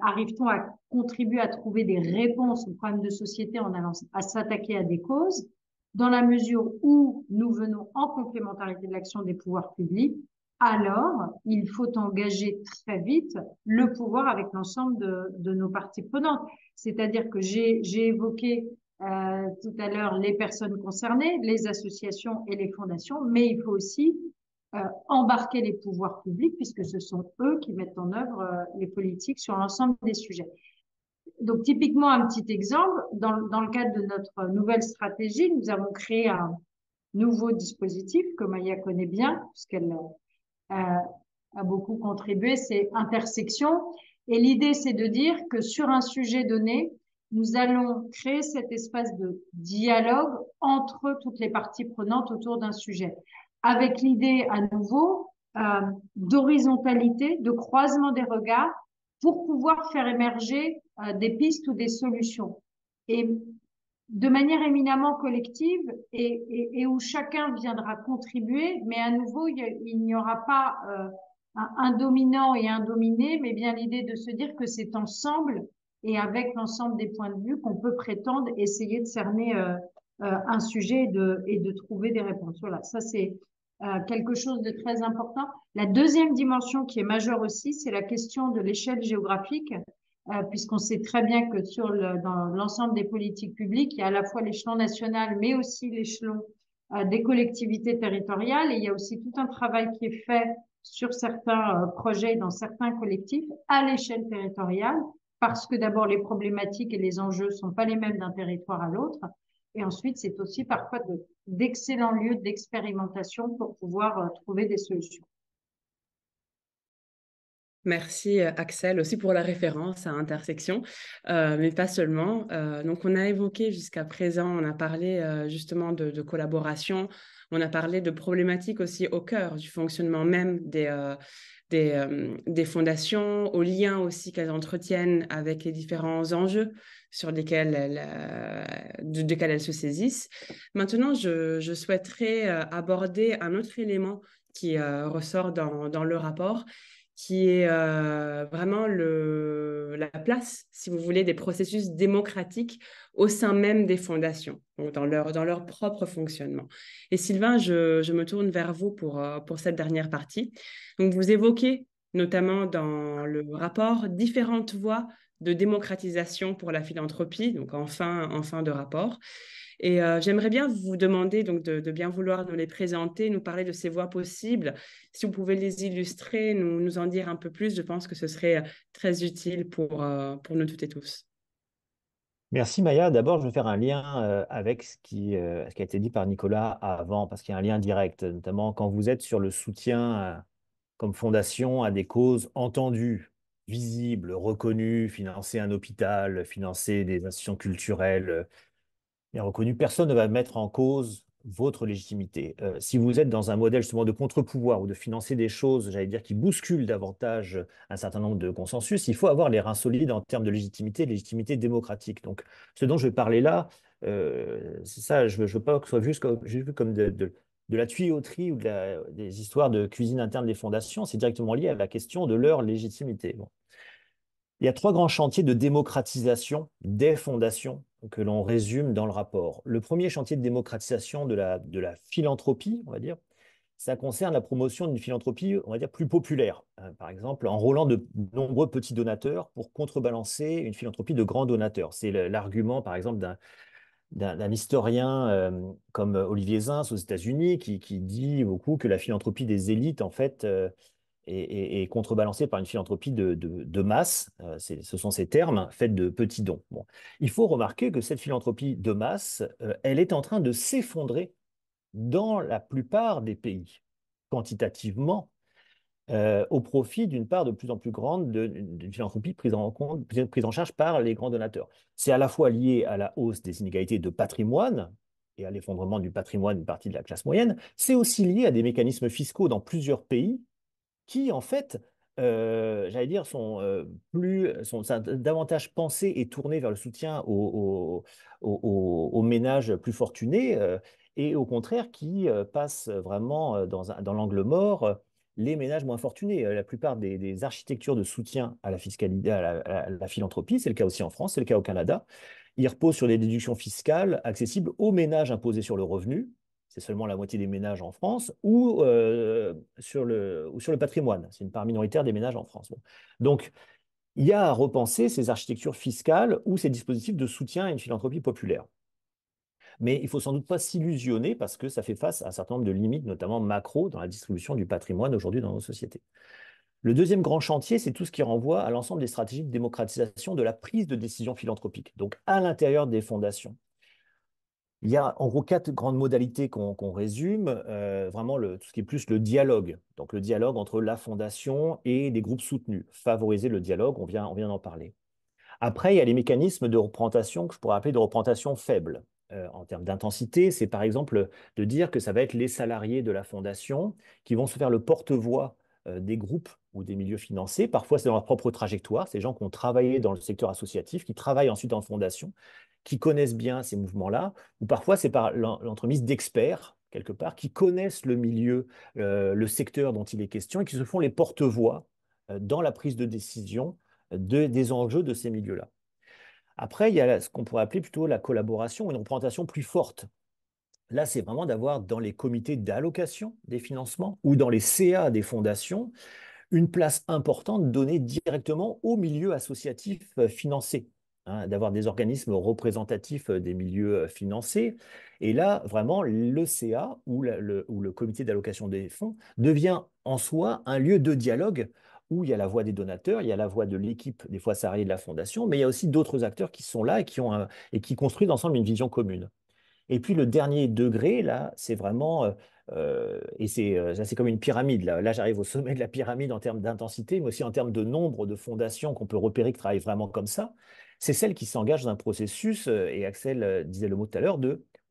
Speaker 3: arrive-t-on à contribuer à trouver des réponses aux problèmes de société en allant à s'attaquer à des causes, dans la mesure où nous venons en complémentarité de l'action des pouvoirs publics, alors il faut engager très vite le pouvoir avec l'ensemble de nos parties prenantes. C'est-à-dire que j'ai évoqué tout à l'heure les personnes concernées, les associations et les fondations, mais il faut aussi embarquer les pouvoirs publics puisque ce sont eux qui mettent en œuvre les politiques sur l'ensemble des sujets. Donc typiquement un petit exemple, dans le cadre de notre nouvelle stratégie, nous avons créé un nouveau dispositif que Maya connaît bien puisqu'elle a beaucoup contribué, c'est Intersection. Et l'idée c'est de dire que sur un sujet donné, nous allons créer cet espace de dialogue entre toutes les parties prenantes autour d'un sujet, avec l'idée à nouveau d'horizontalité, de croisement des regards, pour pouvoir faire émerger des pistes ou des solutions. Et de manière éminemment collective et où chacun viendra contribuer, mais à nouveau, il n'y aura pas un dominant et un dominé, mais bien l'idée de se dire que c'est ensemble et avec l'ensemble des points de vue qu'on peut prétendre essayer de cerner un sujet et de trouver des réponses. Voilà, ça c'est quelque chose de très important. La deuxième dimension qui est majeure aussi, c'est la question de l'échelle géographique, puisqu'on sait très bien que dans l'ensemble des politiques publiques, il y a à la fois l'échelon national, mais aussi l'échelon des collectivités territoriales. Et il y a aussi tout un travail qui est fait sur certains projets dans certains collectifs à l'échelle territoriale, parce que d'abord, les problématiques et les enjeux sont pas les mêmes d'un territoire à l'autre. Et ensuite, c'est aussi parfois d'excellents lieux d'expérimentation pour pouvoir trouver des solutions.
Speaker 1: Merci Axel aussi pour la référence à Intersection, mais pas seulement. Donc on a évoqué jusqu'à présent, on a parlé justement de collaboration, on a parlé de problématiques aussi au cœur du fonctionnement même des fondations, aux liens aussi qu'elles entretiennent avec les différents enjeux sur lesquels elles se saisissent. Maintenant, je souhaiterais aborder un autre élément qui ressort dans le rapport, qui est vraiment la place, si vous voulez, des processus démocratiques au sein même des fondations, donc dans leur propre fonctionnement. Et Sylvain, je me tourne vers vous pour cette dernière partie. Donc, vous évoquez notamment dans le rapport différentes voies de démocratisation pour la philanthropie, donc en fin de rapport. Et j'aimerais bien vous demander donc de bien vouloir nous les présenter, nous parler de ces voies possibles. Si vous pouvez les illustrer, nous en dire un peu plus, je pense que ce serait très utile pour nous toutes et tous.
Speaker 2: Merci Maya. D'abord, je vais faire un lien avec ce qui a été dit par Nicolas avant, parce qu'il y a un lien direct, notamment quand vous êtes sur le soutien comme fondation à des causes entendues, visibles, reconnues, financer un hôpital, financer des institutions culturelles, bien reconnu, personne ne va mettre en cause votre légitimité. Si vous êtes dans un modèle justement de contre-pouvoir ou de financer des choses, j'allais dire, qui bousculent davantage un certain nombre de consensus, il faut avoir les reins solides en termes de légitimité démocratique. Donc, ce dont je vais parler là, c'est ça, je ne veux pas que ce soit juste vu comme de la tuyauterie ou des histoires de cuisine interne des fondations, c'est directement lié à la question de leur légitimité. Bon. Il y a trois grands chantiers de démocratisation des fondations que l'on résume dans le rapport. Le premier chantier de démocratisation de la philanthropie, on va dire, ça concerne la promotion d'une philanthropie, on va dire, plus populaire. Par exemple, enrôlant de nombreux petits donateurs pour contrebalancer une philanthropie de grands donateurs. C'est l'argument, par exemple, d'un historien comme Olivier Zins aux États-Unis qui dit beaucoup que la philanthropie des élites, en fait, est contrebalancée par une philanthropie de masse, ce sont ces termes, faits de petits dons. Bon. Il faut remarquer que cette philanthropie de masse, elle est en train de s'effondrer dans la plupart des pays, quantitativement, au profit d'une part de plus en plus grande d'une philanthropie prise en charge par les grands donateurs. C'est à la fois lié à la hausse des inégalités de patrimoine et à l'effondrement du patrimoine d'une partie de la classe moyenne, c'est aussi lié à des mécanismes fiscaux dans plusieurs pays qui, en fait, j'allais dire, sont davantage pensés et tournés vers le soutien aux ménages plus fortunés, et au contraire, qui passent vraiment dans l'angle mort les ménages moins fortunés. La plupart des architectures de soutien à la fiscalité, à la philanthropie, c'est le cas aussi en France, c'est le cas au Canada, ils reposent sur des déductions fiscales accessibles aux ménages imposés sur le revenu, c'est seulement la moitié des ménages en France, ou sur le patrimoine. C'est une part minoritaire des ménages en France. Bon. Donc, il y a à repenser ces architectures fiscales ou ces dispositifs de soutien à une philanthropie populaire. Mais il ne faut sans doute pas s'illusionner parce que ça fait face à un certain nombre de limites, notamment macro, dans la distribution du patrimoine aujourd'hui dans nos sociétés. Le deuxième grand chantier, c'est tout ce qui renvoie à l'ensemble des stratégies de démocratisation de la prise de décision philanthropique, donc à l'intérieur des fondations. Il y a en gros quatre grandes modalités qu'on résume. Vraiment, tout ce qui est plus le dialogue. Donc, le dialogue entre la fondation et des groupes soutenus. Favoriser le dialogue, on vient d'en parler. Après, il y a les mécanismes de représentation que je pourrais appeler de représentation faible. En termes d'intensité, c'est par exemple de dire que ça va être les salariés de la fondation qui vont se faire le porte-voix des groupes ou des milieux financés. Parfois, c'est dans leur propre trajectoire. C'est des gens qui ont travaillé dans le secteur associatif, qui travaillent ensuite en fondation, qui connaissent bien ces mouvements-là, ou parfois c'est par l'entremise d'experts, quelque part, qui connaissent le milieu, le secteur dont il est question, et qui se font les porte-voix dans la prise de décision des enjeux de ces milieux-là. Après, il y a ce qu'on pourrait appeler plutôt la collaboration, une représentation plus forte. Là, c'est vraiment d'avoir dans les comités d'allocation des financements ou dans les CA des fondations une place importante donnée directement au milieu associatif financé, hein, d'avoir des organismes représentatifs des milieux financés. Et là, vraiment, le CA ou le comité d'allocation des fonds devient en soi un lieu de dialogue où il y a la voix des donateurs, il y a la voix de l'équipe, des fois salariés de la fondation, mais il y a aussi d'autres acteurs qui sont là et qui construisent ensemble une vision commune. Et puis le dernier degré, là, c'est vraiment, et c'est comme une pyramide. Là, j'arrive au sommet de la pyramide en termes d'intensité, mais aussi en termes de nombre de fondations qu'on peut repérer qui travaillent vraiment comme ça. C'est celle qui s'engage dans un processus, et Axel disait le mot tout à l'heure,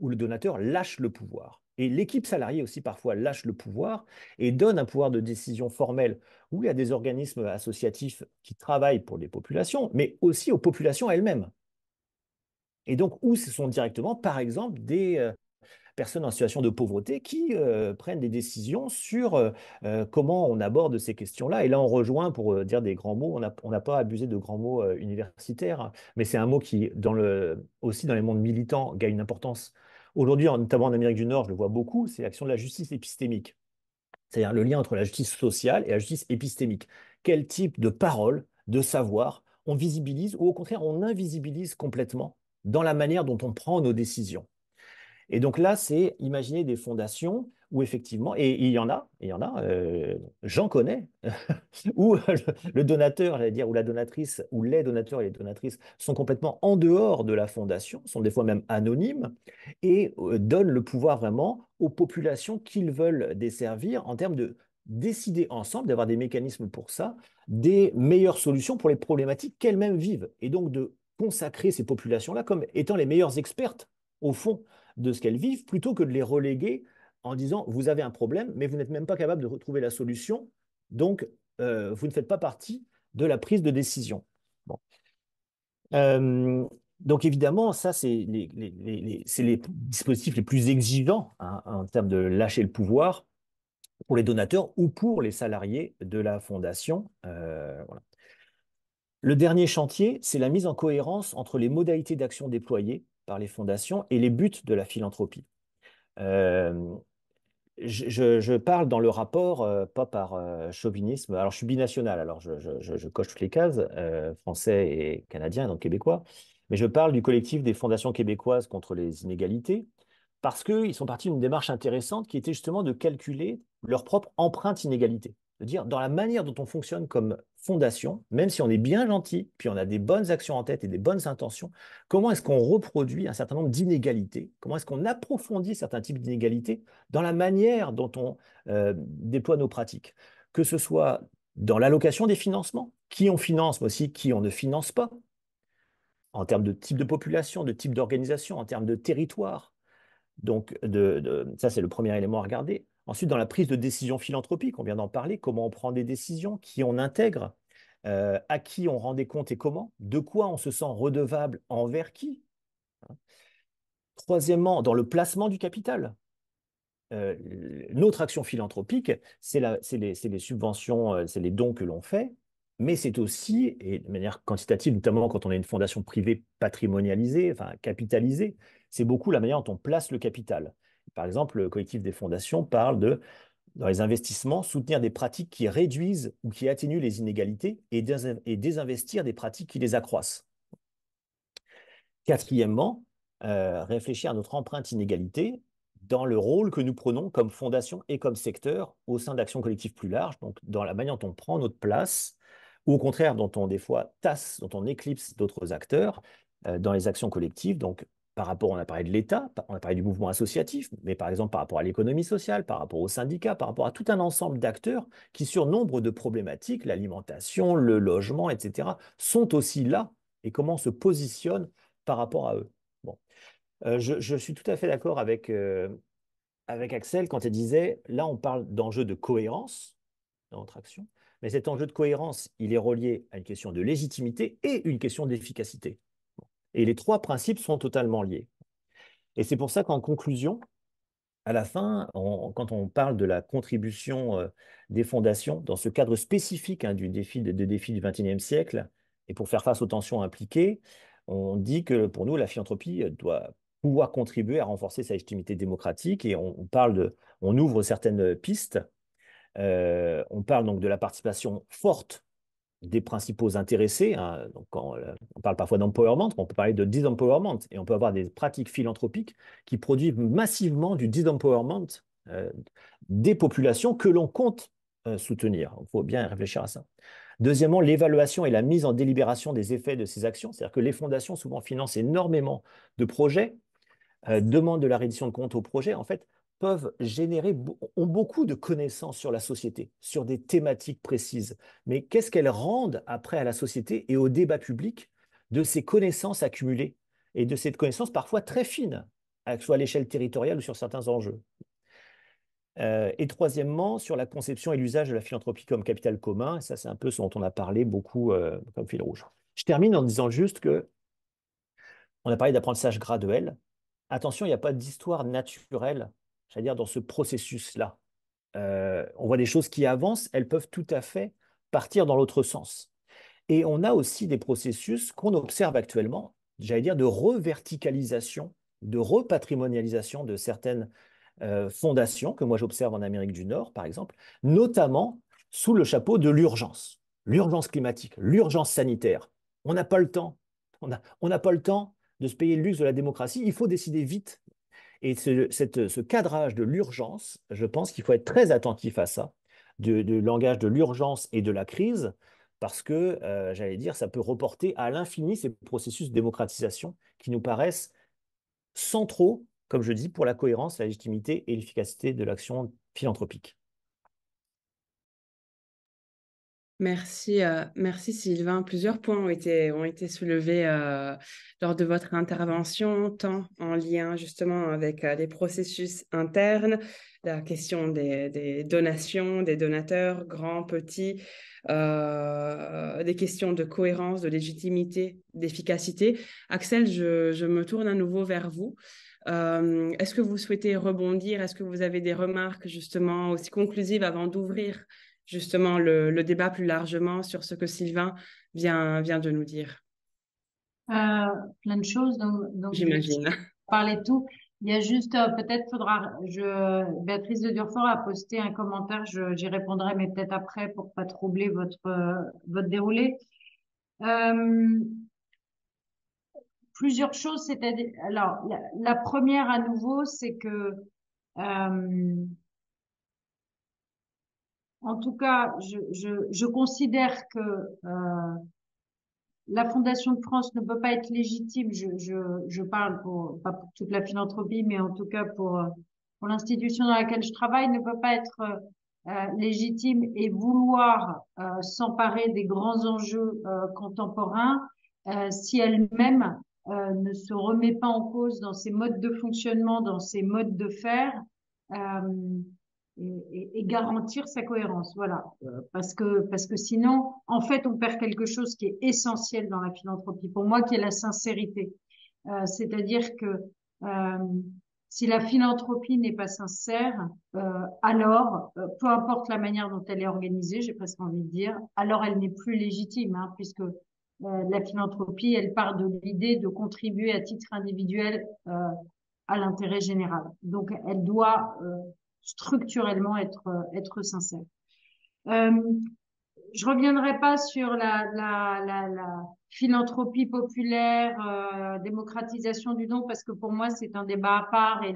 Speaker 2: où le donateur lâche le pouvoir. Et l'équipe salariée aussi parfois lâche le pouvoir et donne un pouvoir de décision formel, où il y a des organismes associatifs qui travaillent pour les populations, mais aussi aux populations elles-mêmes. Et donc, où ce sont directement, par exemple, des personnes en situation de pauvreté qui prennent des décisions sur comment on aborde ces questions-là. Et là, on rejoint, pour dire des grands mots, on n'a pas abusé de grands mots universitaires, hein, mais c'est un mot qui, aussi dans les mondes militants, gagne une importance. Aujourd'hui, notamment en Amérique du Nord, je le vois beaucoup, c'est l'action de la justice épistémique. C'est-à-dire le lien entre la justice sociale et la justice épistémique. Quel type de parole, de savoir on visibilise ou au contraire, on invisibilise complètement dans la manière dont on prend nos décisions. Et donc là, c'est imaginer des fondations où effectivement, et j'en connais, où le donateur, j'allais dire, ou la donatrice, ou les donateurs et les donatrices sont complètement en dehors de la fondation, sont des fois même anonymes, et donnent le pouvoir vraiment aux populations qu'ils veulent desservir en termes de décider ensemble, d'avoir des mécanismes pour ça, des meilleures solutions pour les problématiques qu'elles-mêmes vivent, et donc de consacrer ces populations-là comme étant les meilleures expertes, au fond, de ce qu'elles vivent, plutôt que de les reléguer en disant, vous avez un problème, mais vous n'êtes même pas capable de retrouver la solution, donc vous ne faites pas partie de la prise de décision. Bon. Donc évidemment, ça, c'est les dispositifs les plus exigeants hein, en termes de lâcher le pouvoir pour les donateurs ou pour les salariés de la fondation. Voilà. Le dernier chantier, c'est la mise en cohérence entre les modalités d'action déployées par les fondations et les buts de la philanthropie. Euh, je parle dans le rapport, pas par chauvinisme. Alors, je suis binational, alors je coche toutes les cases, français et canadien, donc québécois. Mais je parle du collectif des fondations québécoises contre les inégalités, parce qu'ils sont partis d'une démarche intéressante qui était justement de calculer leur propre empreinte inégalité. De dire, dans la manière dont on fonctionne comme fondation, même si on est bien gentil, puis on a des bonnes actions en tête et des bonnes intentions, comment est-ce qu'on reproduit un certain nombre d'inégalités? Comment est-ce qu'on approfondit certains types d'inégalités dans la manière dont on déploie nos pratiques? Que ce soit dans l'allocation des financements, qui on finance, mais aussi qui on ne finance pas, en termes de type de population, de type d'organisation, en termes de territoire. Donc, ça, c'est le premier élément à regarder. Ensuite, dans la prise de décision philanthropique, on vient d'en parler, comment on prend des décisions, qui on intègre, à qui on rend des comptes et comment, de quoi on se sent redevable envers qui. Troisièmement, dans le placement du capital. Notre action philanthropique, c'est les subventions, c'est les dons que l'on fait, mais c'est aussi, et de manière quantitative, notamment quand on est une fondation privée patrimonialisée, enfin capitalisée, c'est beaucoup la manière dont on place le capital. Par exemple, le collectif des fondations parle de, dans les investissements, soutenir des pratiques qui réduisent ou qui atténuent les inégalités et désinvestir des pratiques qui les accroissent. Quatrièmement, réfléchir à notre empreinte inégalité dans le rôle que nous prenons comme fondation et comme secteur au sein d'actions collectives plus larges, donc dans la manière dont on prend notre place, ou au contraire dont on des fois tasse, dont on éclipse d'autres acteurs dans les actions collectives. Donc par rapport, on a parlé de l'État, on a parlé du mouvement associatif, mais par exemple par rapport à l'économie sociale, par rapport aux syndicats, par rapport à tout un ensemble d'acteurs qui sur nombre de problématiques, l'alimentation, le logement, etc., sont aussi là et comment on se positionne par rapport à eux. Bon. Je suis tout à fait d'accord avec Axel quand il disait, là on parle d'enjeu de cohérence dans notre action, mais cet enjeu de cohérence, il est relié à une question de légitimité et une question d'efficacité. Et les trois principes sont totalement liés. Et c'est pour ça qu'en conclusion, à la fin, quand on parle de la contribution des fondations dans ce cadre spécifique hein, du défi du XXIe siècle, et pour faire face aux tensions impliquées, on dit que pour nous, la philanthropie doit pouvoir contribuer à renforcer sa légitimité démocratique et on ouvre certaines pistes. On parle donc de la participation forte des principaux intéressés. Hein. Donc on parle parfois d'empowerment, mais on peut parler de disempowerment. Et on peut avoir des pratiques philanthropiques qui produisent massivement du disempowerment des populations que l'on compte soutenir. Il faut bien réfléchir à ça. Deuxièmement, l'évaluation et la mise en délibération des effets de ces actions. C'est-à-dire que les fondations souvent financent énormément de projets, demandent de la reddition de comptes aux projets. En fait, ont beaucoup de connaissances sur la société, sur des thématiques précises. Mais qu'est-ce qu'elles rendent après à la société et au débat public de ces connaissances accumulées et de cette connaissance parfois très fine, que ce soit à l'échelle territoriale ou sur certains enjeux. Et troisièmement, sur la conception et l'usage de la philanthropie comme capital commun, et ça c'est un peu ce dont on a parlé beaucoup comme fil rouge. Je termine en disant juste que on a parlé d'apprentissage graduel. Attention, il n'y a pas d'histoire naturelle, c'est-à-dire dans ce processus-là. On voit des choses qui avancent, elles peuvent tout à fait partir dans l'autre sens. Et on a aussi des processus qu'on observe actuellement, j'allais dire de reverticalisation, de repatrimonialisation de certaines fondations que moi j'observe en Amérique du Nord, par exemple, notamment sous le chapeau de l'urgence climatique, l'urgence sanitaire. On n'a pas le temps. On n'a pas le temps de se payer le luxe de la démocratie. Il faut décider vite. Et ce cadrage de l'urgence, je pense qu'il faut être très attentif à ça, du langage de l'urgence et de la crise, parce que, j'allais dire, ça peut reporter à l'infini ces processus de démocratisation qui nous paraissent centraux, comme je dis, pour la cohérence, la légitimité et l'efficacité de l'action philanthropique.
Speaker 1: Merci, merci Sylvain. Plusieurs points ont été soulevés lors de votre intervention, tant en lien justement avec les processus internes, la question des donations, des donateurs, grands, petits, des questions de cohérence, de légitimité, d'efficacité. Axel, je me tourne à nouveau vers vous. Est-ce que vous souhaitez rebondir? Est-ce que vous avez des remarques justement aussi conclusives avant d'ouvrir justement le débat plus largement sur ce que Sylvain vient de nous dire?
Speaker 3: Plein de choses, donc je vais
Speaker 1: J'imagine.
Speaker 3: parler de tout. Il y a juste, peut-être Béatrice de Durfort a posté un commentaire, j'y répondrai, mais peut-être après pour pas troubler votre déroulé. Plusieurs choses, c'est-à-dire, alors, la première à nouveau, c'est que, en tout cas, je considère que la Fondation de France ne peut pas être légitime. Je parle pas pour toute la philanthropie, mais en tout cas pour l'institution dans laquelle je travaille, ne peut pas être légitime et vouloir s'emparer des grands enjeux contemporains si elle-même ne se remet pas en cause dans ses modes de fonctionnement, dans ses modes de faire. Et garantir sa cohérence. Voilà. Parce que sinon, en fait, on perd quelque chose qui est essentiel dans la philanthropie, pour moi, qui est la sincérité. C'est-à-dire que si la philanthropie n'est pas sincère, alors, peu importe la manière dont elle est organisée, j'ai presque envie de dire, alors elle n'est plus légitime, hein, puisque la philanthropie, elle part de l'idée de contribuer à titre individuel à l'intérêt général. Donc, elle doit structurellement être sincère. Je reviendrai pas sur la philanthropie populaire, démocratisation du don, parce que pour moi c'est un débat à part et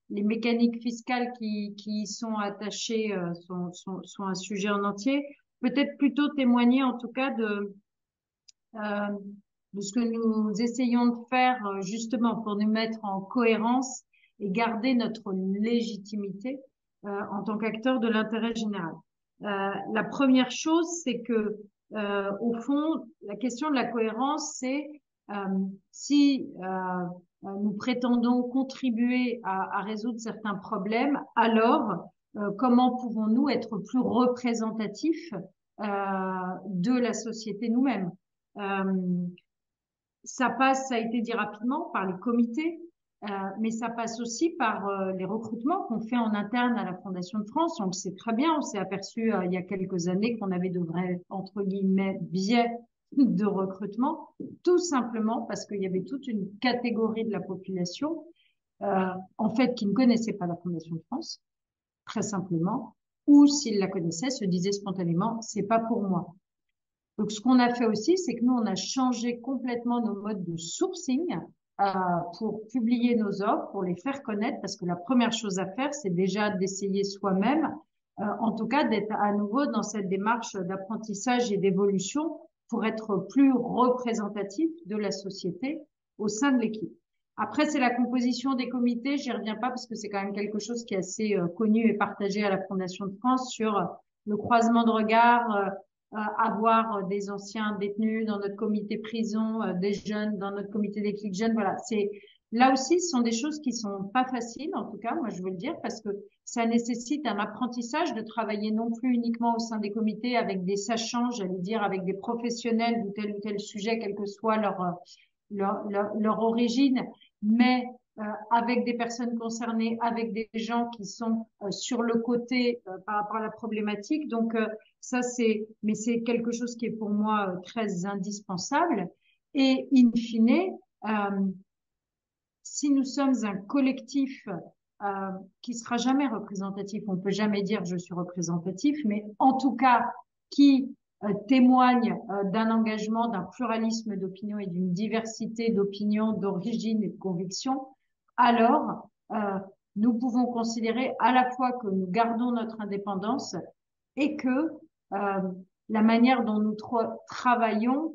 Speaker 3: les mécaniques fiscales qui y sont attachées sont un sujet en entier. Peut-être plutôt témoigner en tout cas de ce que nous essayons de faire justement pour nous mettre en cohérence et garder notre légitimité en tant qu'acteur de l'intérêt général. La première chose, c'est que au fond, la question de la cohérence, c'est si nous prétendons contribuer à résoudre certains problèmes, alors comment pouvons-nous être plus représentatifs de la société nous-mêmes? Ça passe, ça a été dit rapidement, par les comités, mais ça passe aussi par les recrutements qu'on fait en interne à la Fondation de France. On le sait très bien, on s'est aperçu il y a quelques années qu'on avait de vrais, entre guillemets, biais de recrutement, tout simplement parce qu'il y avait toute une catégorie de la population, en fait, qui ne connaissait pas la Fondation de France, très simplement, ou s'ils la connaissaient, se disaient spontanément, c'est pas pour moi. Donc, ce qu'on a fait aussi, c'est que nous, on a changé complètement nos modes de sourcing pour publier nos offres, pour les faire connaître, parce que la première chose à faire, c'est déjà d'essayer soi-même, en tout cas, d'être à nouveau dans cette démarche d'apprentissage et d'évolution pour être plus représentatif de la société au sein de l'équipe. Après, c'est la composition des comités. J'y reviens pas parce que c'est quand même quelque chose qui est assez connu et partagé à la Fondation de France sur le croisement de regards, avoir des anciens détenus dans notre comité prison, des jeunes dans notre comité des clics jeunes. Voilà, c'est là aussi, ce sont des choses qui sont pas faciles, en tout cas, moi je veux le dire, parce que ça nécessite un apprentissage de travailler non plus uniquement au sein des comités avec des sachants, j'allais dire, avec des professionnels de tel ou tel sujet, quelle que soit leur origine, mais avec des personnes concernées, avec des gens qui sont sur le côté par rapport à la problématique. Donc ça mais c'est quelque chose qui est pour moi très indispensable. Et in fine, si nous sommes un collectif qui sera jamais représentatif, on peut jamais dire je suis représentatif, mais en tout cas qui témoigne d'un engagement, d'un pluralisme d'opinion et d'une diversité d'opinions, d'origine et de convictions, alors nous pouvons considérer à la fois que nous gardons notre indépendance et que la manière dont nous travaillons,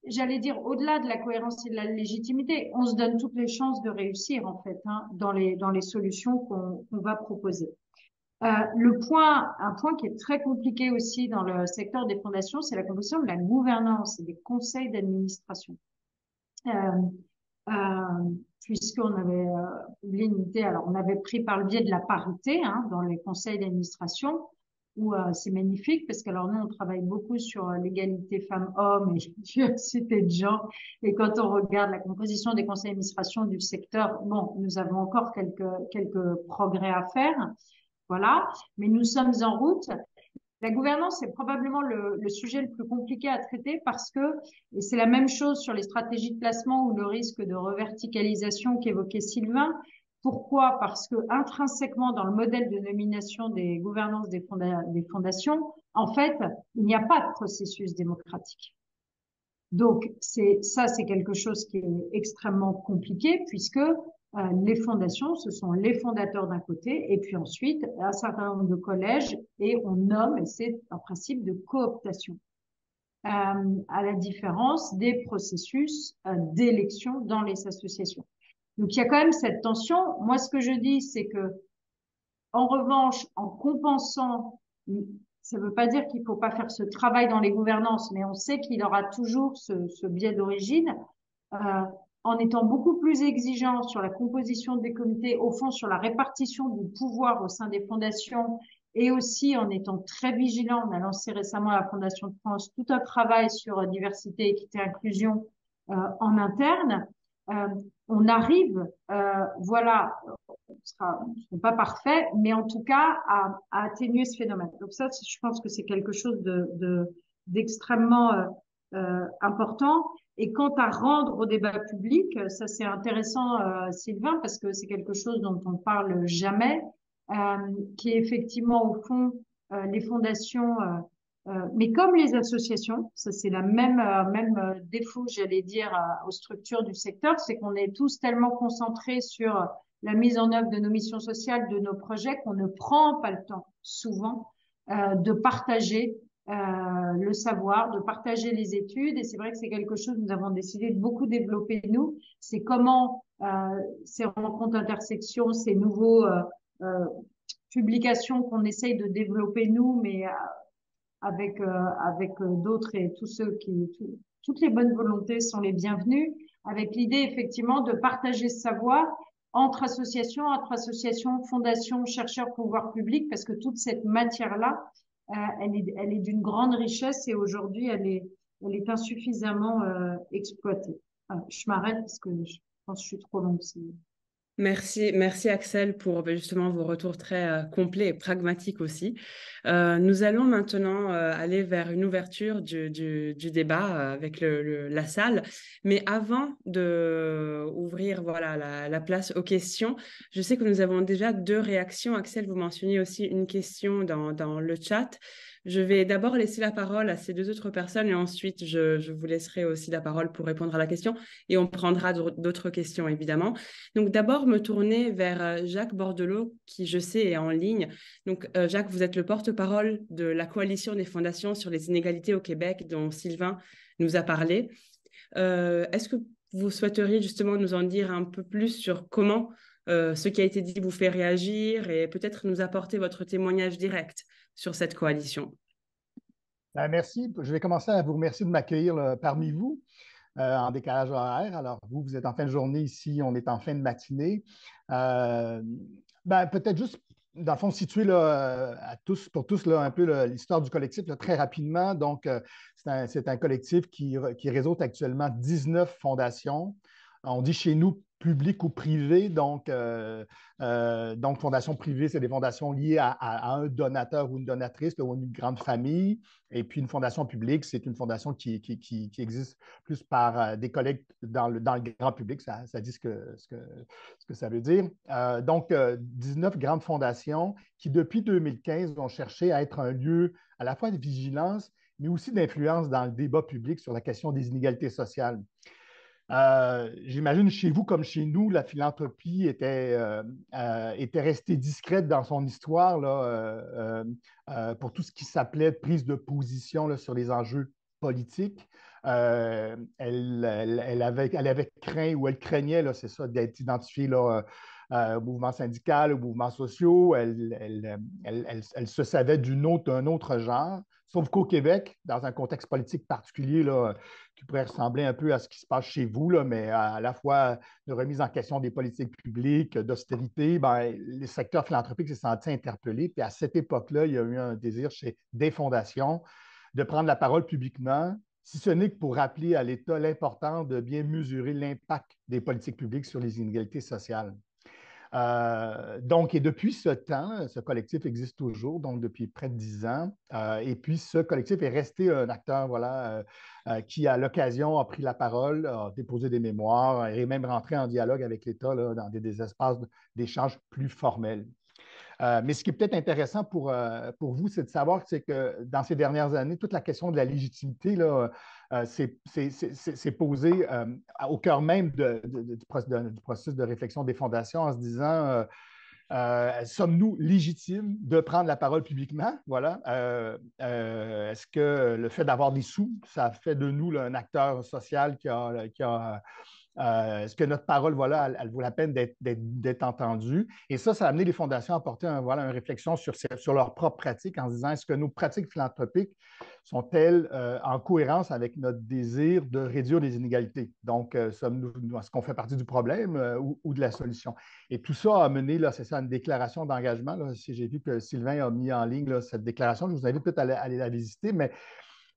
Speaker 3: j'allais dire, au-delà de la cohérence et de la légitimité, on se donne toutes les chances de réussir, en fait, dans les solutions qu'on va proposer. Un point qui est très compliqué aussi dans le secteur des fondations, c'est la composition de la gouvernance et des conseils d'administration. Euh, Puisqu'on avait limité, alors on avait pris par le biais de la parité dans les conseils d'administration, où c'est magnifique parce que alors nous on travaille beaucoup sur l'égalité femmes-hommes et diversité de genre, et quand on regarde la composition des conseils d'administration du secteur, bon, nous avons encore quelques progrès à faire, voilà, mais nous sommes en route. La gouvernance est probablement le sujet le plus compliqué à traiter parce que, et c'est la même chose sur les stratégies de placement ou le risque de reverticalisation qu'évoquait Sylvain. Pourquoi? Parce que intrinsèquement dans le modèle de nomination des gouvernances des fondations, en fait, il n'y a pas de processus démocratique. Donc, c'est quelque chose qui est extrêmement compliqué puisque les fondations, ce sont les fondateurs d'un côté et puis ensuite un certain nombre de collèges et on nomme, et c'est un principe de cooptation, à la différence des processus d'élection dans les associations. Donc, il y a quand même cette tension. Moi, ce que je dis, c'est que, en revanche, en compensant, ça ne veut pas dire qu'il ne faut pas faire ce travail dans les gouvernances, mais on sait qu'il aura toujours ce biais d'origine, en étant beaucoup plus exigeant sur la composition des comités, au fond sur la répartition du pouvoir au sein des fondations, et aussi en étant très vigilant. On a lancé récemment à la Fondation de France tout un travail sur diversité, équité, inclusion en interne. On arrive, voilà, ne seront pas parfaits, mais en tout cas à atténuer ce phénomène. Donc ça, je pense que c'est quelque chose d'extrêmement important. Et quant à rendre au débat public, ça c'est intéressant, Sylvain, parce que c'est quelque chose dont on parle jamais, qui est effectivement au fond les fondations, mais comme les associations, ça c'est la même défaut, j'allais dire, aux structures du secteur, c'est qu'on est tous tellement concentrés sur la mise en œuvre de nos missions sociales, de nos projets, qu'on ne prend pas le temps, souvent, de partager le savoir, de partager les études. Et c'est vrai que c'est quelque chose que nous avons décidé de beaucoup développer, nous. C'est comment ces rencontres intersections, ces nouveaux publications qu'on essaye de développer, nous, mais avec d'autres et tous ceux toutes les bonnes volontés sont les bienvenues, avec l'idée effectivement de partager ce savoir entre associations, fondations, chercheurs, pouvoirs publics, parce que toute cette matière-là, elle est d'une grande richesse et aujourd'hui, elle est insuffisamment exploitée. Je m'arrête parce que je pense que je suis trop longue.
Speaker 1: Merci Axel pour justement vos retours très complets et pragmatiques aussi. Nous allons maintenant aller vers une ouverture du débat avec la salle. Mais avant de ouvrir voilà, la place aux questions, je sais que nous avons déjà 2 réactions. Axel, vous mentionniez aussi une question dans le chat. Je vais d'abord laisser la parole à ces 2 autres personnes et ensuite je vous laisserai aussi la parole pour répondre à la question et on prendra d'autres questions évidemment. Donc d'abord me tourner vers Jacques Bordelot qui je sais est en ligne. Donc Jacques, vous êtes le porte-parole de la coalition des fondations sur les inégalités au Québec dont Sylvain nous a parlé. Est-ce que vous souhaiteriez justement nous en dire un peu plus sur comment ce qui a été dit vous fait réagir et peut-être nous apporter votre témoignage direct sur cette coalition?
Speaker 5: Merci. Je vais commencer à vous remercier de m'accueillir parmi vous en décalage horaire. Alors, vous êtes en fin de journée ici, on est en fin de matinée. Peut-être juste, dans le fond, situer pour tous un peu l'histoire du collectif très rapidement. Donc, c'est un collectif qui réseaute actuellement 19 fondations. On dit chez nous public ou privé, donc fondation privée, c'est des fondations liées à un donateur ou une donatrice ou une grande famille. Et puis une fondation publique, c'est une fondation qui existe plus par des collègues dans le grand public. Ça dit ce que ça veut dire. 19 grandes fondations qui, depuis 2015, ont cherché à être un lieu à la fois de vigilance mais aussi d'influence dans le débat public sur la question des inégalités sociales. J'imagine chez vous comme chez nous, la philanthropie était restée discrète dans son histoire là, pour tout ce qui s'appelait prise de position là, sur les enjeux politiques. Elle avait craint ou elle craignait, c'est ça, d'être identifiée là, au mouvement syndical, aux mouvements sociaux. Elle se savait d'un autre genre. Sauf qu'au Québec, dans un contexte politique particulier là, qui pourrait ressembler un peu à ce qui se passe chez vous, là, mais à la fois de remise en question des politiques publiques, d'austérité, ben, les secteurs philanthropiques s'est senti interpellés. Puis à cette époque-là, il y a eu un désir chez des fondations de prendre la parole publiquement, si ce n'est que pour rappeler à l'État l'importance de bien mesurer l'impact des politiques publiques sur les inégalités sociales. Donc, et depuis ce temps, ce collectif existe toujours, donc depuis près de 10 ans. Et puis, ce collectif est resté un acteur voilà, qui, à l'occasion, a pris la parole, a déposé des mémoires et même rentré en dialogue avec l'État dans des espaces d'échange plus formels. Mais ce qui est peut-être intéressant pour vous, c'est de savoir que dans ces dernières années, toute la question de la légitimité là, s'est posée au cœur même du processus de réflexion des fondations en se disant sommes-nous légitimes de prendre la parole publiquement? Voilà. Est-ce que le fait d'avoir des sous, ça fait de nous là, un acteur social qui a est-ce que notre parole, voilà, elle vaut la peine d'être entendue? Et ça a amené les fondations à porter voilà, une réflexion sur leurs propres pratiques en se disant, est-ce que nos pratiques philanthropiques sont-elles en cohérence avec notre désir de réduire les inégalités? Donc, est-ce qu'on fait partie du problème ou de la solution? Et tout ça a mené, là, c'est ça, une déclaration d'engagement. Si j'ai vu que Sylvain a mis en ligne là, cette déclaration, je vous invite peut-être à aller la visiter, mais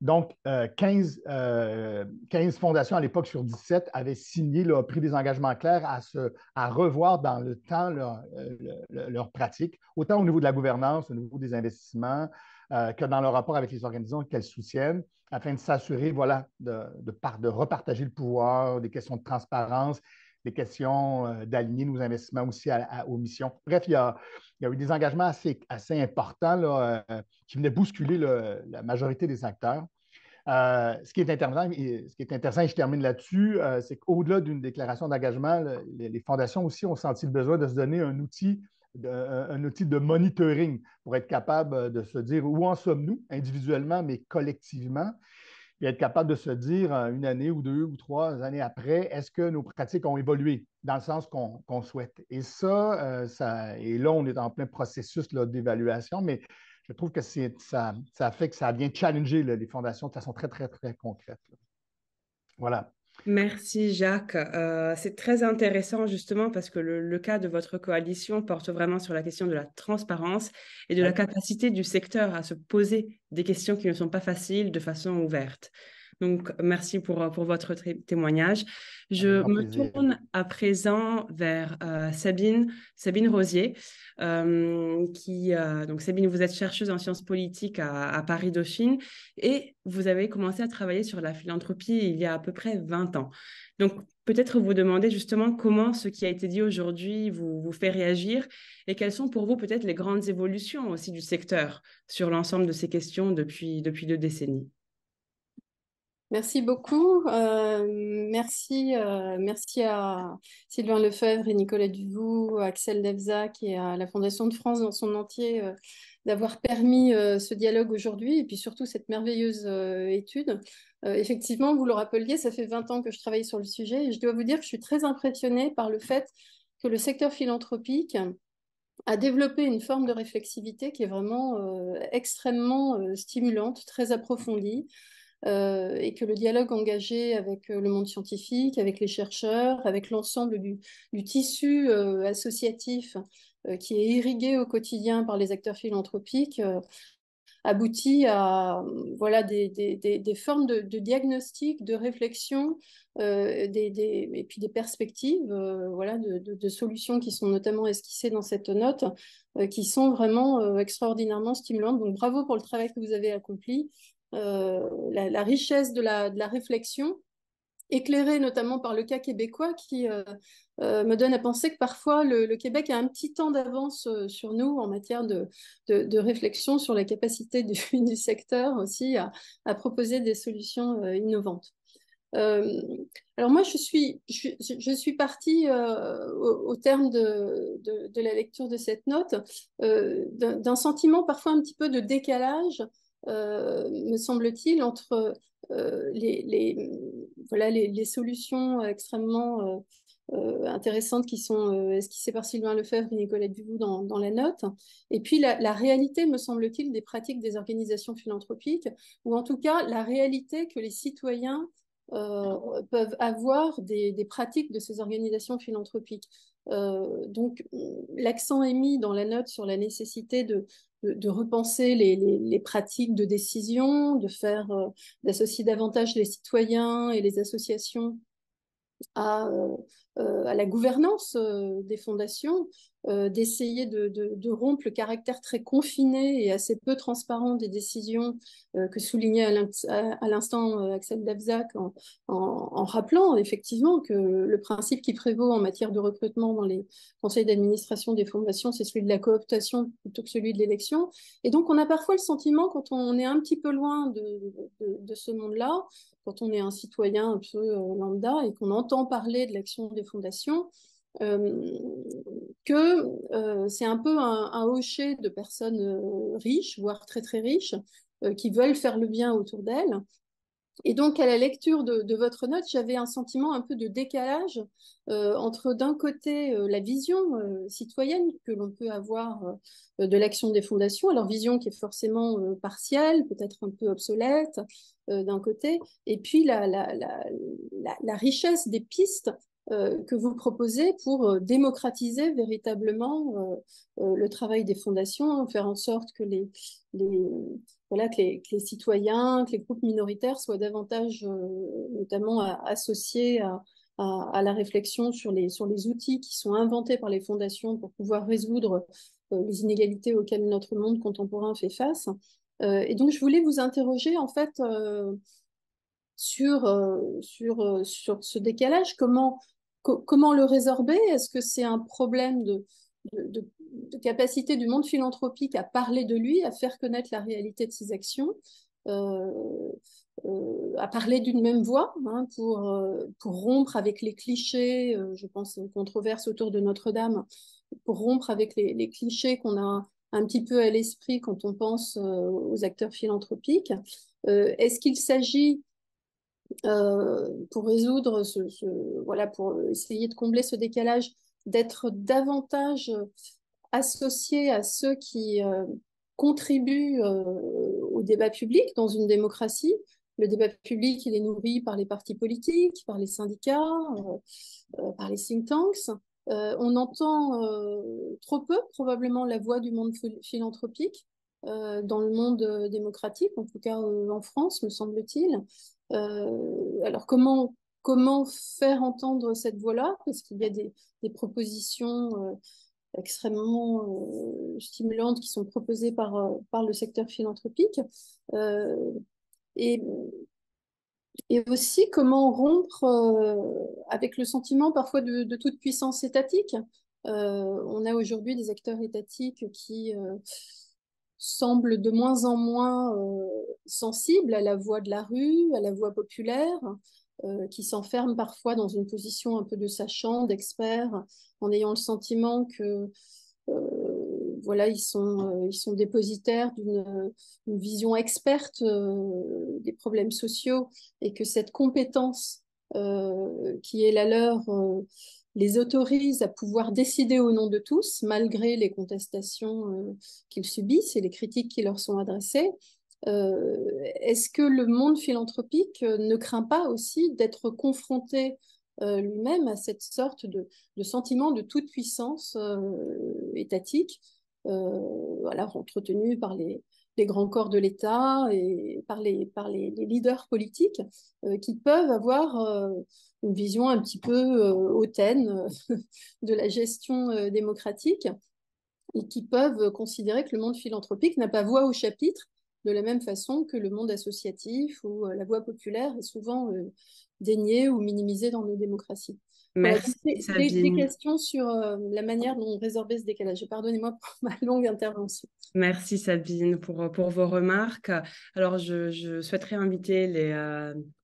Speaker 5: donc, 15 fondations à l'époque sur 17 avaient signé, là, pris des engagements clairs à revoir dans le temps leurs pratiques, autant au niveau de la gouvernance, au niveau des investissements, que dans leur rapport avec les organisations qu'elles soutiennent, afin de s'assurer voilà, de repartager le pouvoir, des questions de transparence, des questions d'aligner nos investissements aussi aux missions. Bref, il y a eu des engagements assez importants là, qui venaient bousculer la majorité des acteurs. Ce qui est intéressant, et je termine là-dessus, c'est qu'au-delà d'une déclaration d'engagement, les fondations aussi ont senti le besoin de se donner un outil de monitoring pour être capable de se dire où en sommes-nous individuellement, mais collectivement, et être capable de se dire une année ou 2 ou 3 années après, est-ce que nos pratiques ont évolué dans le sens qu'on souhaite? Et et là, on est en plein processus là, d'évaluation, mais je trouve que ça fait que ça vient challenger là, les fondations de façon très, très, très concrète. Là. Voilà.
Speaker 1: Merci Jacques. C'est très intéressant justement parce que le cas de votre coalition porte vraiment sur la question de la transparence et de la capacité du secteur à se poser des questions qui ne sont pas faciles de façon ouverte. Donc, merci pour votre témoignage. Je me tourne à présent vers Sabine Rosier. Donc, Sabine, vous êtes chercheuse en sciences politiques à Paris-Dauphine et vous avez commencé à travailler sur la philanthropie il y a à peu près 20 ans. Donc, peut-être vous demander justement comment ce qui a été dit aujourd'hui vous fait réagir et quelles sont pour vous peut-être les grandes évolutions aussi du secteur sur l'ensemble de ces questions depuis 2 décennies.
Speaker 6: Merci beaucoup. Merci à Sylvain Lefebvre et Nicolas Duvaux, à Axel Devzac et à la Fondation de France dans son entier d'avoir permis ce dialogue aujourd'hui et puis surtout cette merveilleuse étude. Effectivement, vous le rappeliez, ça fait 20 ans que je travaille sur le sujet et je dois vous dire que je suis très impressionnée par le fait que le secteur philanthropique a développé une forme de réflexivité qui est vraiment extrêmement stimulante, très approfondie. Et que le dialogue engagé avec le monde scientifique, avec les chercheurs, avec l'ensemble du tissu associatif qui est irrigué au quotidien par les acteurs philanthropiques aboutit à voilà, des formes de diagnostic, de réflexion et puis des perspectives voilà, de solutions qui sont notamment esquissées dans cette note, qui sont vraiment extraordinairement stimulantes. Donc bravo pour le travail que vous avez accompli. La richesse de la réflexion éclairée notamment par le cas québécois qui me donne à penser que parfois le Québec a un petit temps d'avance sur nous en matière de réflexion sur la capacité du secteur aussi à proposer des solutions innovantes. Alors moi, je suis partie au terme de la lecture de cette note d'un sentiment parfois un petit peu de décalage, me semble-t-il, entre voilà, les solutions extrêmement intéressantes qui sont esquissées par Sylvain Lefebvre et Nicolette Duvaux dans la note, et puis la réalité, me semble-t-il, des pratiques des organisations philanthropiques, ou en tout cas la réalité que les citoyens peuvent avoir des pratiques de ces organisations philanthropiques. Donc, l'accent est mis dans la note sur la nécessité de repenser les pratiques de décision, d'associer davantage les citoyens et les associations à la gouvernance des fondations, d'essayer de rompre le caractère très confiné et assez peu transparent des décisions que soulignait à l'instant Axel Davzac en rappelant effectivement que le principe qui prévaut en matière de recrutement dans les conseils d'administration des fondations, c'est celui de la cooptation plutôt que celui de l'élection. Et donc on a parfois le sentiment, quand on est un petit peu loin de ce monde-là, quand on est un citoyen un peu lambda et qu'on entend parler de l'action des fondations, que c'est un peu un hocher de personnes riches, voire très très riches, qui veulent faire le bien autour d'elles. Et donc, à la lecture de votre note, j'avais un sentiment un peu de décalage entre, d'un côté, la vision citoyenne que l'on peut avoir de l'action des fondations, alors vision qui est forcément partielle, peut-être un peu obsolète d'un côté, et puis la richesse des pistes que vous proposez pour démocratiser véritablement le travail des fondations, faire en sorte que voilà, que les citoyens, que les groupes minoritaires soient davantage notamment associés à la réflexion sur les outils qui sont inventés par les fondations pour pouvoir résoudre les inégalités auxquelles notre monde contemporain fait face. Et donc, je voulais vous interroger en fait sur ce décalage. Comment le résorber? Est-ce que c'est un problème de capacité du monde philanthropique à parler de lui, à faire connaître la réalité de ses actions, à parler d'une même voix, hein, pour rompre avec les clichés, je pense aux controverses autour de Notre-Dame, pour rompre avec les clichés qu'on a un petit peu à l'esprit quand on pense aux acteurs philanthropiques. Est-ce qu'il s'agit pour résoudre voilà, pour essayer de combler ce décalage, d'être davantage associé à ceux qui contribuent au débat public dans une démocratie? Le débat public, il est nourri par les partis politiques, par les syndicats, par les think tanks. On entend trop peu, probablement, la voix du monde philanthropique dans le monde démocratique, en tout cas en France, me semble-t-il. Alors, comment faire entendre cette voix-là? Parce qu'il y a des propositions extrêmement stimulantes qui sont proposées par le secteur philanthropique. Et, et aussi, comment rompre avec le sentiment parfois de toute puissance étatique. On a aujourd'hui des acteurs étatiques qui semblent de moins en moins sensibles à la voix de la rue, à la voix populaire, qui s'enferment parfois dans une position un peu de sachant, d'expert, en ayant le sentiment que voilà, ils sont dépositaires d'une vision experte des problèmes sociaux, et que cette compétence qui est la leur les autorise à pouvoir décider au nom de tous, malgré les contestations qu'ils subissent et les critiques qui leur sont adressées. Est-ce que le monde philanthropique ne craint pas aussi d'être confronté lui-même à cette sorte de sentiment de toute puissance étatique, voilà, entretenu par les grands corps de l'État et par les leaders politiques qui peuvent avoir une vision un petit peu hautaine de la gestion démocratique, et qui peuvent considérer que le monde philanthropique n'a pas voix au chapitre, de la même façon que le monde associatif ou la voix populaire est souvent dénier ou minimiser dans nos démocraties. Voilà,
Speaker 1: Merci,
Speaker 6: donc des
Speaker 1: Sabine.
Speaker 6: questions sur la manière dont on résorbait ce décalage. Pardonnez-moi pour ma longue intervention.
Speaker 1: Merci Sabine pour vos remarques. Alors, je souhaiterais inviter les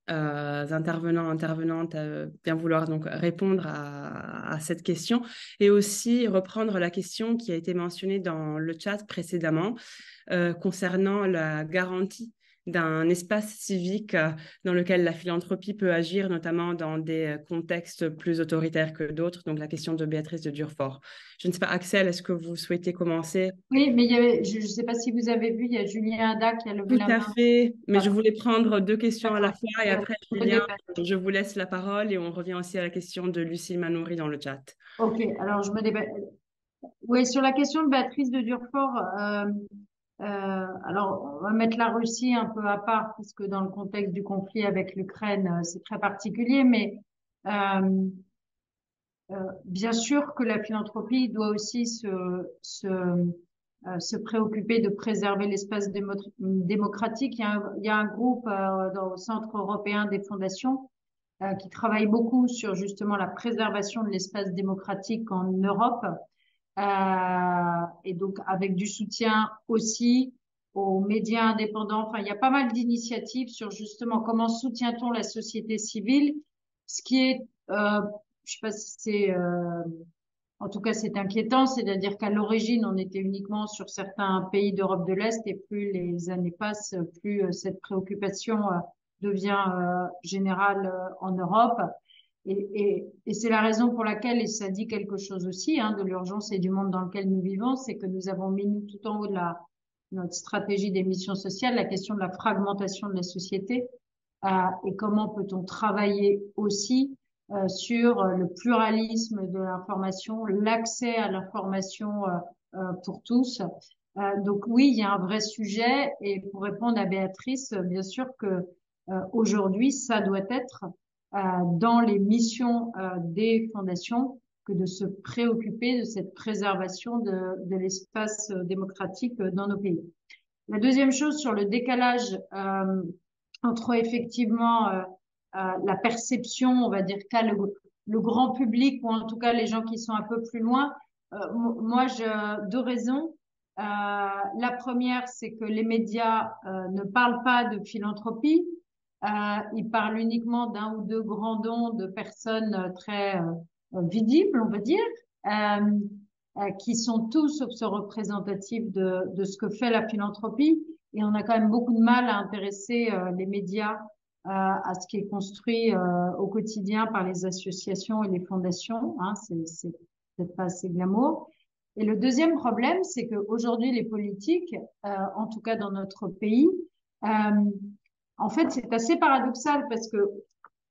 Speaker 1: intervenants, intervenantes à bien vouloir donc répondre à cette question et aussi reprendre la question qui a été mentionnée dans le chat précédemment concernant la garantie d'un espace civique dans lequel la philanthropie peut agir, notamment dans des contextes plus autoritaires que d'autres. Donc, la question de Béatrice de Durfort. Je ne sais pas, Axel, est-ce que vous souhaitez commencer?
Speaker 3: Oui, mais je ne sais pas si vous avez vu, il y a Julien Ada qui a levé
Speaker 1: Tout
Speaker 3: la
Speaker 1: à
Speaker 3: main.
Speaker 1: fait, mais je
Speaker 3: Voilà.
Speaker 1: voulais prendre deux questions à la
Speaker 3: D'accord.
Speaker 1: fois et après,
Speaker 3: Je
Speaker 1: Julien,
Speaker 3: connais pas.
Speaker 1: je vous laisse la parole et on revient aussi à la question de Lucie Manouri dans le chat.
Speaker 3: Ok, alors je me débat. Oui, sur la question de Béatrice de Durfort, alors on va mettre la Russie un peu à part parce que dans le contexte du conflit avec l'Ukraine, c'est très particulier, mais euh, bien sûr que la philanthropie doit aussi se préoccuper de préserver l'espace démocratique. Il y a un groupe au Centre européen des fondations qui travaille beaucoup sur justement la préservation de l'espace démocratique en Europe et donc avec du soutien aussi aux médias indépendants. Enfin, il y a pas mal d'initiatives sur justement comment soutient-on la société civile, ce qui est, je sais pas si c'est, en tout cas c'est inquiétant, c'est-à-dire qu'à l'origine on était uniquement sur certains pays d'Europe de l'Est et plus les années passent, plus cette préoccupation devient générale en Europe. Et c'est la raison pour laquelle, et ça dit quelque chose aussi de l'urgence et du monde dans lequel nous vivons, c'est que nous avons mis tout en haut de notre stratégie des missions sociales la question de la fragmentation de la société et comment peut-on travailler aussi sur le pluralisme de l'information, l'accès à l'information pour tous. Donc oui, il y a un vrai sujet et pour répondre à Béatrice, bien sûr que aujourd'hui, ça doit être dans les missions des fondations que de se préoccuper de cette préservation de l'espace démocratique dans nos pays. La deuxième chose sur le décalage entre effectivement la perception, on va dire, qu'a le grand public ou en tout cas les gens qui sont un peu plus loin, moi, deux raisons. La première, c'est que les médias ne parlent pas de philanthropie. Ils parlent uniquement d'un ou deux grands dons de personnes très visibles, on va dire, qui sont tous sauf ce représentatifs de ce que fait la philanthropie. Et on a quand même beaucoup de mal à intéresser les médias à ce qui est construit au quotidien par les associations et les fondations. C'est peut-être pas assez glamour. Et le deuxième problème, c'est qu'aujourd'hui, les politiques, en tout cas dans notre pays, en fait, c'est assez paradoxal parce que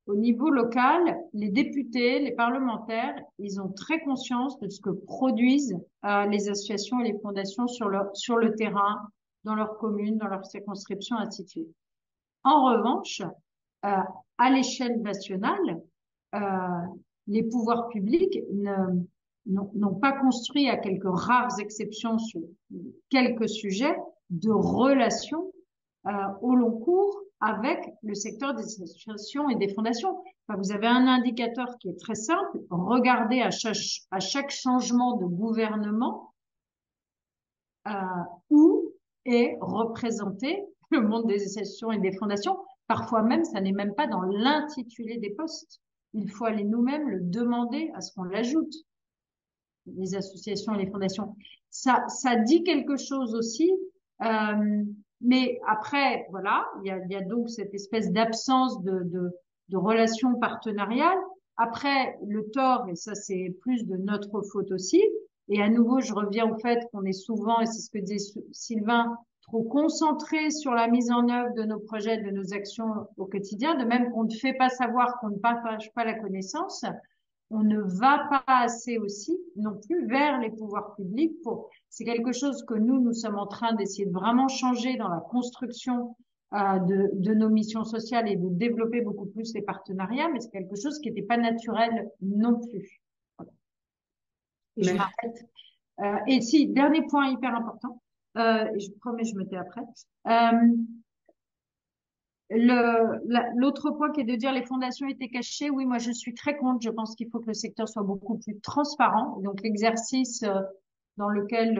Speaker 3: au niveau local, les députés, les parlementaires, ils ont très conscience de ce que produisent les associations et les fondations sur le terrain, dans leur commune, dans leur circonscription, ainsi de suite. En revanche, à l'échelle nationale, les pouvoirs publics n'ont pas construit, à quelques rares exceptions sur quelques sujets, de relations au long cours avec le secteur des associations et des fondations. Enfin, vous avez un indicateur qui est très simple. Regardez à chaque changement de gouvernement où est représenté le monde des associations et des fondations. Parfois même, ça n'est même pas dans l'intitulé des postes. Il faut aller nous-mêmes le demander à ce qu'on l'ajoute. Les associations et les fondations. Ça dit quelque chose aussi. Mais après, voilà, il y a donc cette espèce d'absence de relations partenariales. Après, le tort, et ça c'est plus de notre faute aussi, et à nouveau, je reviens au fait qu'on est souvent, et c'est ce que disait Sylvain, trop concentré sur la mise en œuvre de nos projets, de nos actions au quotidien, de même qu'on ne fait pas savoir, qu'on ne partage pas la connaissance, on ne va pas assez aussi non plus vers les pouvoirs publics c'est quelque chose que nous sommes en train d'essayer de vraiment changer dans la construction de nos missions sociales et de développer beaucoup plus les partenariats, mais c'est quelque chose qui n'était pas naturel non plus. Voilà. Et je m'arrête. Et si, dernier point hyper important, et je promets, je me tais après. L'autre point qui est de dire les fondations étaient cachées, oui, moi je suis très contre. Je pense qu'il faut que le secteur soit beaucoup plus transparent. Donc l'exercice dans lequel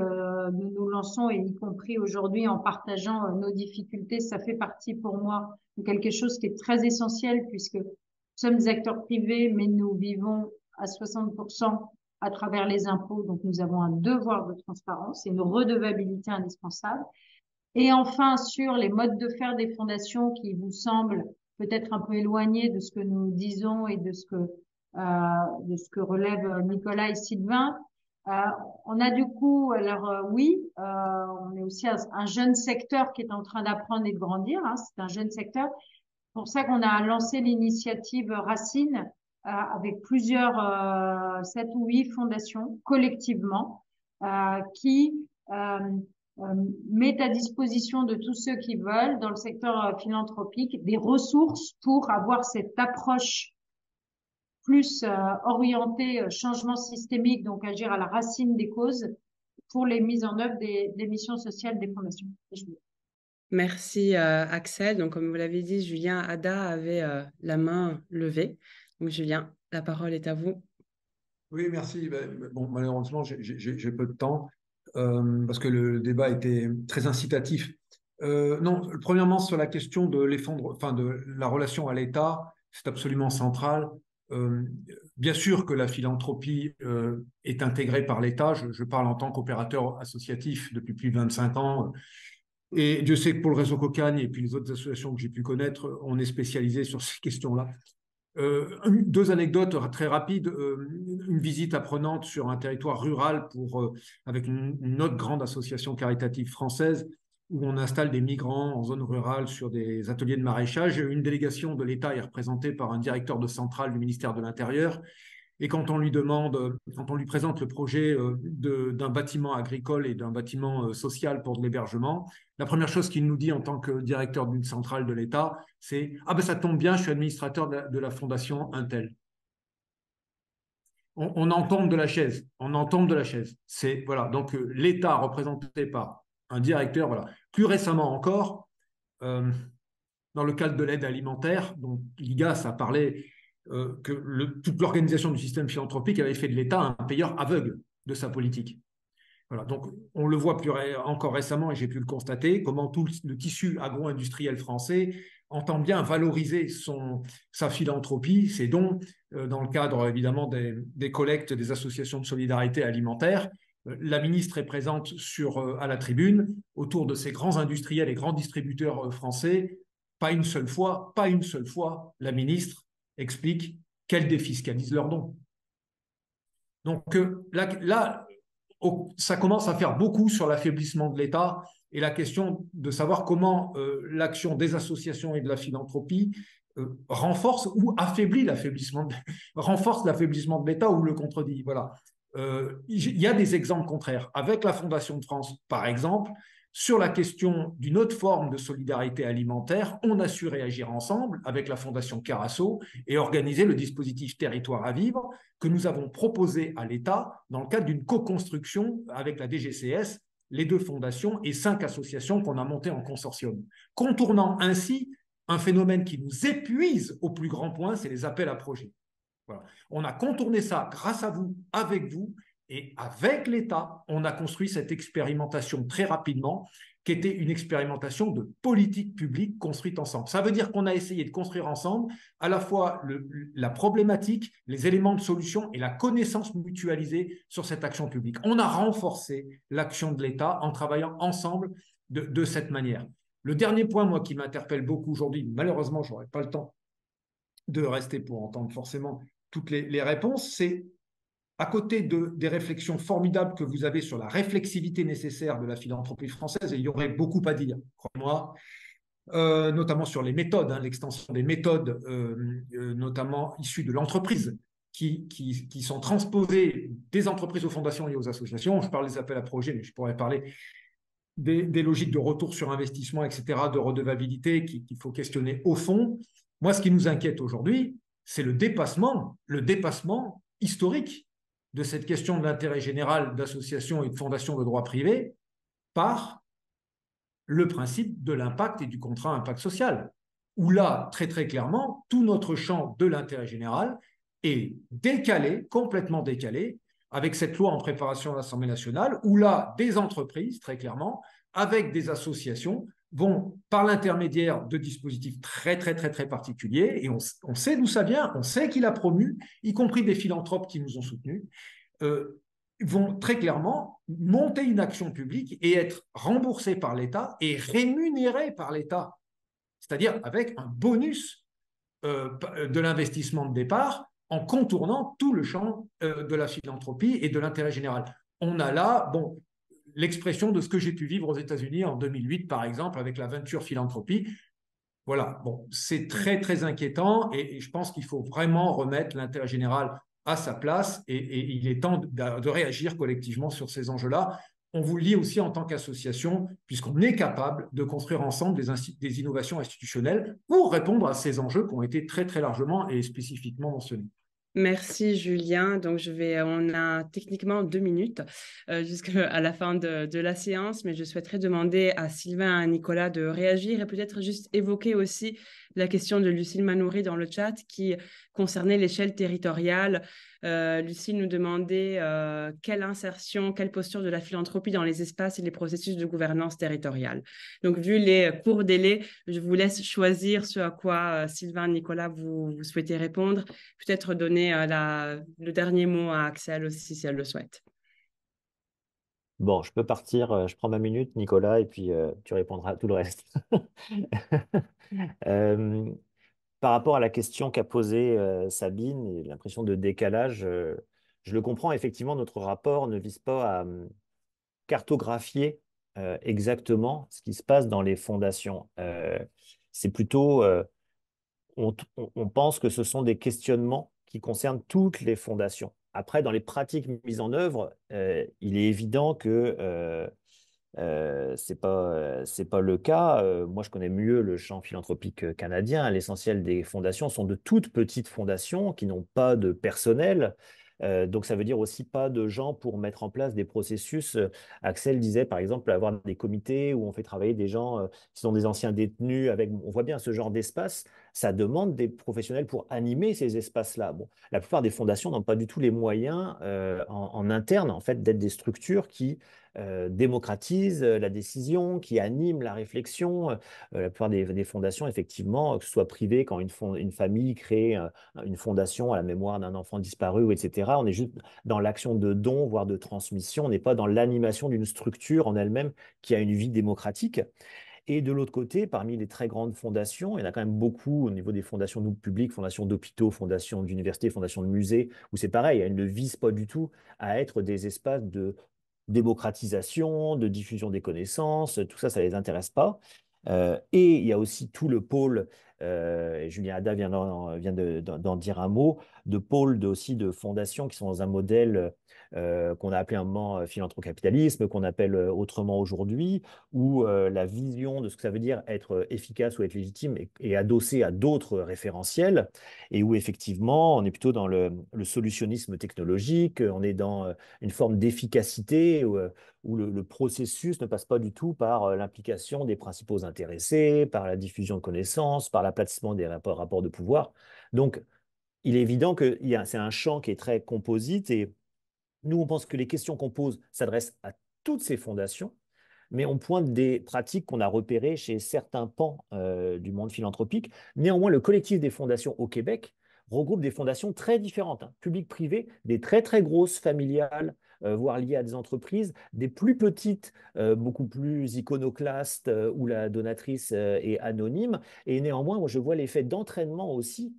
Speaker 3: nous nous lançons, et y compris aujourd'hui en partageant nos difficultés, ça fait partie pour moi de quelque chose qui est très essentiel puisque nous sommes des acteurs privés, mais nous vivons à 60% à travers les impôts. Donc nous avons un devoir de transparence et une redevabilité indispensable. Et enfin, sur les modes de faire des fondations qui vous semblent peut-être un peu éloignés de ce que nous disons et de ce que relèvent Nicolas et Sylvain, euh, on a du coup, alors oui, on est aussi un jeune secteur qui est en train d'apprendre et de grandir. Hein, c'est un jeune secteur. C'est pour ça qu'on a lancé l'initiative Racine avec plusieurs, 7 ou 8 fondations collectivement qui met à disposition de tous ceux qui veulent dans le secteur philanthropique des ressources pour avoir cette approche plus orientée changement systémique, donc agir à la racine des causes pour les mises en œuvre des missions sociales des fondations.
Speaker 1: Merci Axel. Donc, comme vous l'avez dit, Julien Ada avait la main levée. Donc, Julien, la parole est à vous.
Speaker 7: Oui, merci. Bon, malheureusement, j'ai peu de temps parce que le débat était très incitatif. Non, premièrement, sur la question de de la relation à l'État, c'est absolument central. Bien sûr que la philanthropie est intégrée par l'État. Je parle en tant qu'opérateur associatif depuis plus de 25 ans. Et Dieu sait que pour le réseau Cocagne et puis les autres associations que j'ai pu connaître, on est spécialisé sur ces questions-là. 2 anecdotes très rapides. Une visite apprenante sur un territoire rural avec une autre grande association caritative française où on installe des migrants en zone rurale sur des ateliers de maraîchage. Une délégation de l'État est représentée par un directeur de centrale du ministère de l'Intérieur. Et quand on lui présente le projet d'un bâtiment agricole et d'un bâtiment social pour de l'hébergement, la première chose qu'il nous dit en tant que directeur d'une centrale de l'État, c'est « Ah ben ça tombe bien, je suis administrateur de la fondation Intel ». On en tombe de la chaise, on en tombe de la chaise. Voilà, donc l'État représenté par un directeur, voilà. Plus récemment encore, dans le cadre de l'aide alimentaire, dont l'IGAS a parlé que toute l'organisation du système philanthropique avait fait de l'État un payeur aveugle de sa politique. Voilà, donc on le voit encore récemment, et j'ai pu le constater, comment tout le tissu agro-industriel français entend bien valoriser sa philanthropie, ses dons, dans le cadre évidemment des collectes des associations de solidarité alimentaire. La ministre est présente à la tribune autour de ces grands industriels et grands distributeurs français. Pas une seule fois, la ministre explique qu'elle défiscalise leurs dons. Donc là, ça commence à faire beaucoup sur l'affaiblissement de l'État et la question de savoir comment l'action des associations et de la philanthropie renforce ou renforce l'affaiblissement de l'État ou le contredit. Voilà. Il y a des exemples contraires. Avec la Fondation de France, par exemple, sur la question d'une autre forme de solidarité alimentaire, on a su réagir ensemble avec la Fondation Carasso et organiser le dispositif Territoire à vivre que nous avons proposé à l'État dans le cadre d'une co-construction avec la DGCS, les 2 fondations et 5 associations qu'on a montées en consortium. Contournant ainsi un phénomène qui nous épuise au plus grand point, c'est les appels à projets. Voilà. On a contourné ça grâce à vous, avec vous, et avec l'État, on a construit cette expérimentation très rapidement, qui était une expérimentation de politique publique construite ensemble. Ça veut dire qu'on a essayé de construire ensemble à la fois la problématique, les éléments de solution et la connaissance mutualisée sur cette action publique. On a renforcé l'action de l'État en travaillant ensemble de cette manière. Le dernier point, moi, qui m'interpelle beaucoup aujourd'hui, malheureusement, je n'aurai pas le temps de rester pour entendre forcément toutes les réponses, c'est à côté des réflexions formidables que vous avez sur la réflexivité nécessaire de la philanthropie française, et il y aurait beaucoup à dire, croyez-moi, notamment sur les méthodes, l'extension des méthodes, notamment issues de l'entreprise, qui sont transposées des entreprises aux fondations et aux associations. Je parle des appels à projets, mais je pourrais parler des logiques de retour sur investissement, etc., de redevabilité qu'il faut questionner au fond. Moi, ce qui nous inquiète aujourd'hui, c'est le dépassement historique de cette question de l'intérêt général d'associations et de fondations de droit privé par le principe de l'impact et du contrat impact social. où là, très très clairement, tout notre champ de l'intérêt général est décalé, complètement décalé, avec cette loi en préparation à l'Assemblée nationale, où là, des entreprises, très clairement, avec des associations, vont, par l'intermédiaire de dispositifs très, très, très, très particuliers, et on sait d'où ça vient, on sait qu'il a promu, y compris des philanthropes qui nous ont soutenus, vont très clairement monter une action publique et être remboursés par l'État et rémunérés par l'État, c'est-à-dire avec un bonus de l'investissement de départ en contournant tout le champ de la philanthropie et de l'intérêt général. On a là, bon, l'expression de ce que j'ai pu vivre aux États-Unis en 2008, par exemple, avec la Venture Philanthropie. Voilà, bon, c'est très, très inquiétant et je pense qu'il faut vraiment remettre l'intérêt général à sa place et il est temps de réagir collectivement sur ces enjeux-là. On vous le dit aussi en tant qu'association, puisqu'on est capable de construire ensemble des innovations institutionnelles pour répondre à ces enjeux qui ont été très, très largement et spécifiquement mentionnés.
Speaker 1: Merci Julien. Donc on a techniquement 2 minutes jusqu'à la fin de la séance, mais je souhaiterais demander à Sylvain et à Nicolas de réagir et peut-être juste évoquer aussi la question de Lucille Manoury dans le chat qui concernait l'échelle territoriale. Lucille nous demandait quelle insertion, quelle posture de la philanthropie dans les espaces et les processus de gouvernance territoriale. Donc vu les courts délais, je vous laisse choisir ce à quoi Sylvain et Nicolas vous souhaitez répondre. Peut-être donner le dernier mot à Axel aussi si elle le souhaite.
Speaker 2: Bon, je peux partir, je prends ma minute, Nicolas, et puis tu répondras à tout le reste. Euh, Par rapport à la question qu'a posée Sabine et l'impression de décalage, je le comprends, effectivement, notre rapport ne vise pas à cartographier exactement ce qui se passe dans les fondations. C'est plutôt, on pense que ce sont des questionnements qui concernent toutes les fondations. Après, dans les pratiques mises en œuvre, il est évident que c'est pas le cas. Moi, je connais mieux le champ philanthropique canadien. L'essentiel des fondations sont de toutes petites fondations qui n'ont pas de personnel. Donc, ça veut dire aussi pas de gens pour mettre en place des processus. Axel disait, par exemple, avoir des comités où on fait travailler des gens qui sont des anciens détenus. On voit bien ce genre d'espace. Ça demande des professionnels pour animer ces espaces-là. Bon, la plupart des fondations n'ont pas du tout les moyens en interne, en fait, d'être des structures qui démocratise la décision, qui anime la réflexion. La plupart des fondations, effectivement, que ce soit privées, quand une famille crée une fondation à la mémoire d'un enfant disparu, etc., on est juste dans l'action de don, voire de transmission. On n'est pas dans l'animation d'une structure en elle-même qui a une vie démocratique. Et de l'autre côté, parmi les très grandes fondations, il y en a quand même beaucoup au niveau des fondations publiques, fondations d'hôpitaux, fondations d'universités, fondations de musées, où c'est pareil, elles ne visent pas du tout à être des espaces de démocratisation, de diffusion des connaissances, tout ça, ça ne les intéresse pas. Et il y a aussi tout le pôle, et Julien Ada vient d'en dire un mot, de pôle aussi de fondations qui sont dans un modèle qu'on a appelé un moment philanthrocapitalisme, qu'on appelle autrement aujourd'hui, où la vision de ce que ça veut dire être efficace ou être légitime est adossée à d'autres référentiels, et où effectivement, on est plutôt dans le solutionnisme technologique, on est dans une forme d'efficacité où le processus ne passe pas du tout par l'implication des principaux intéressés, par la diffusion de connaissances, par l'aplatissement des rapports de pouvoir. Donc, il est évident que c'est un champ qui est très composite et nous, on pense que les questions qu'on pose s'adressent à toutes ces fondations, mais on pointe des pratiques qu'on a repérées chez certains pans du monde philanthropique. Néanmoins, le collectif des fondations au Québec regroupe des fondations très différentes, hein, publiques, privées, des très très grosses familiales, voire liées à des entreprises, des plus petites, beaucoup plus iconoclastes, où la donatrice est anonyme. Et néanmoins, moi, je vois l'effet d'entraînement aussi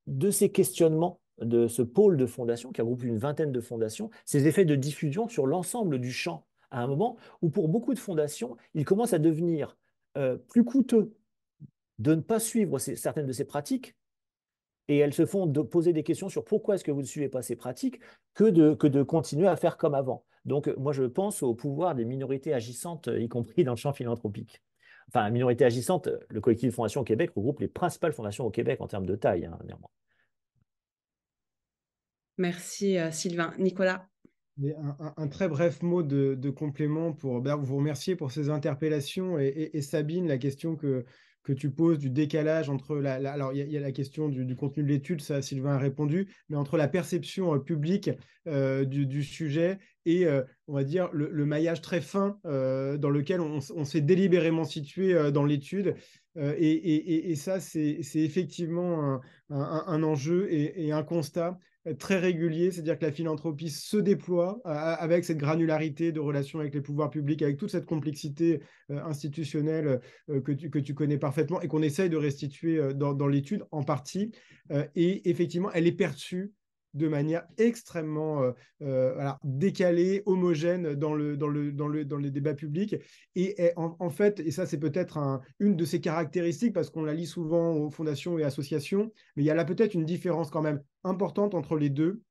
Speaker 2: de ces questionnements de ce pôle de fondation qui regroupe une vingtaine de fondations, ces effets de diffusion sur l'ensemble du champ, à un moment où pour beaucoup de fondations, il commence à devenir plus coûteux de ne pas suivre certaines de ces pratiques, et elles se font poser des questions sur pourquoi est-ce que vous ne suivez pas ces pratiques, que de continuer à faire comme avant. Donc moi, je pense au pouvoir des minorités agissantes, y compris dans le champ philanthropique. Enfin, minorité agissante, le collectif de fondations au Québec regroupe les principales fondations au Québec en termes de taille, hein, néanmoins.
Speaker 1: Merci Sylvain. Nicolas.
Speaker 4: Et un très bref mot de complément pour vous remercier pour ces interpellations et Sabine, la question que que tu poses du décalage entre alors il y a la question du contenu de l'étude, ça Sylvain a répondu, mais entre la perception publique du sujet et on va dire le maillage très fin dans lequel on s'est délibérément situé dans l'étude. Et ça, c'est effectivement un enjeu et un constat très régulier, c'est-à-dire que la philanthropie se déploie avec cette granularité de relations avec les pouvoirs publics, avec toute cette complexité institutionnelle que tu connais parfaitement et qu'on essaye de restituer dans l'étude en partie. Et effectivement, elle est perçue de manière extrêmement voilà, décalée, homogène dans les débats publics. Et en fait, et ça c'est peut-être une de ses caractéristiques, parce qu'on la lit souvent aux fondations et associations, mais il y a là peut-être une différence quand même importante entre les deux.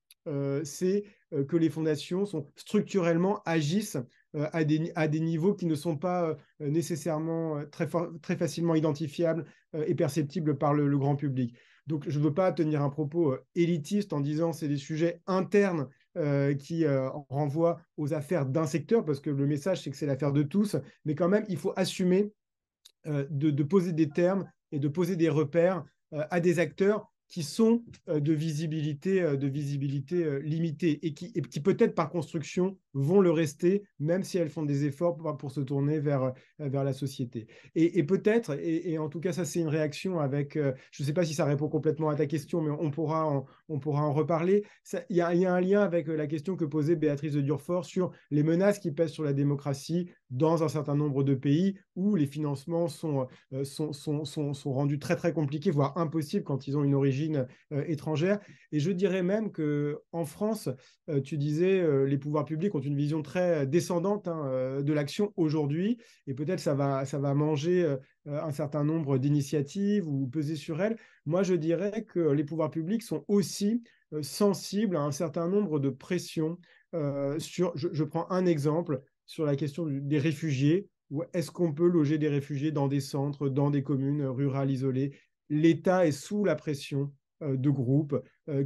Speaker 4: C'est que les fondations structurellement agissent à des niveaux qui ne sont pas nécessairement très facilement identifiables et perceptibles par le grand public. Donc, je ne veux pas tenir un propos élitiste en disant que c'est des sujets internes qui renvoient aux affaires d'un secteur, parce que le message, c'est que c'est l'affaire de tous. Mais quand même, il faut assumer de poser des termes et de poser des repères à des acteurs qui sont de visibilité limitée et qui peut-être par construction vont le rester, même si elles font des efforts pour se tourner vers la société. Et peut-être, et en tout cas ça c'est une réaction avec, je ne sais pas si ça répond complètement à ta question, mais on pourra en reparler. Il y a un lien avec la question que posait Béatrice de Durfort sur les menaces qui pèsent sur la démocratie dans un certain nombre de pays où les financements sont rendus très très compliqués, voire impossibles quand ils ont une origine étrangère. Et je dirais même qu'en France, tu disais, les pouvoirs publics ont une vision très descendante de l'action aujourd'hui, et peut-être ça va manger un certain nombre d'initiatives ou peser sur elles. Moi, je dirais que les pouvoirs publics sont aussi sensibles à un certain nombre de pressions. Je prends un exemple sur la question des réfugiés. Est-ce qu'on peut loger des réfugiés dans des centres, dans des communes rurales isolées? L'État est sous la pression de groupes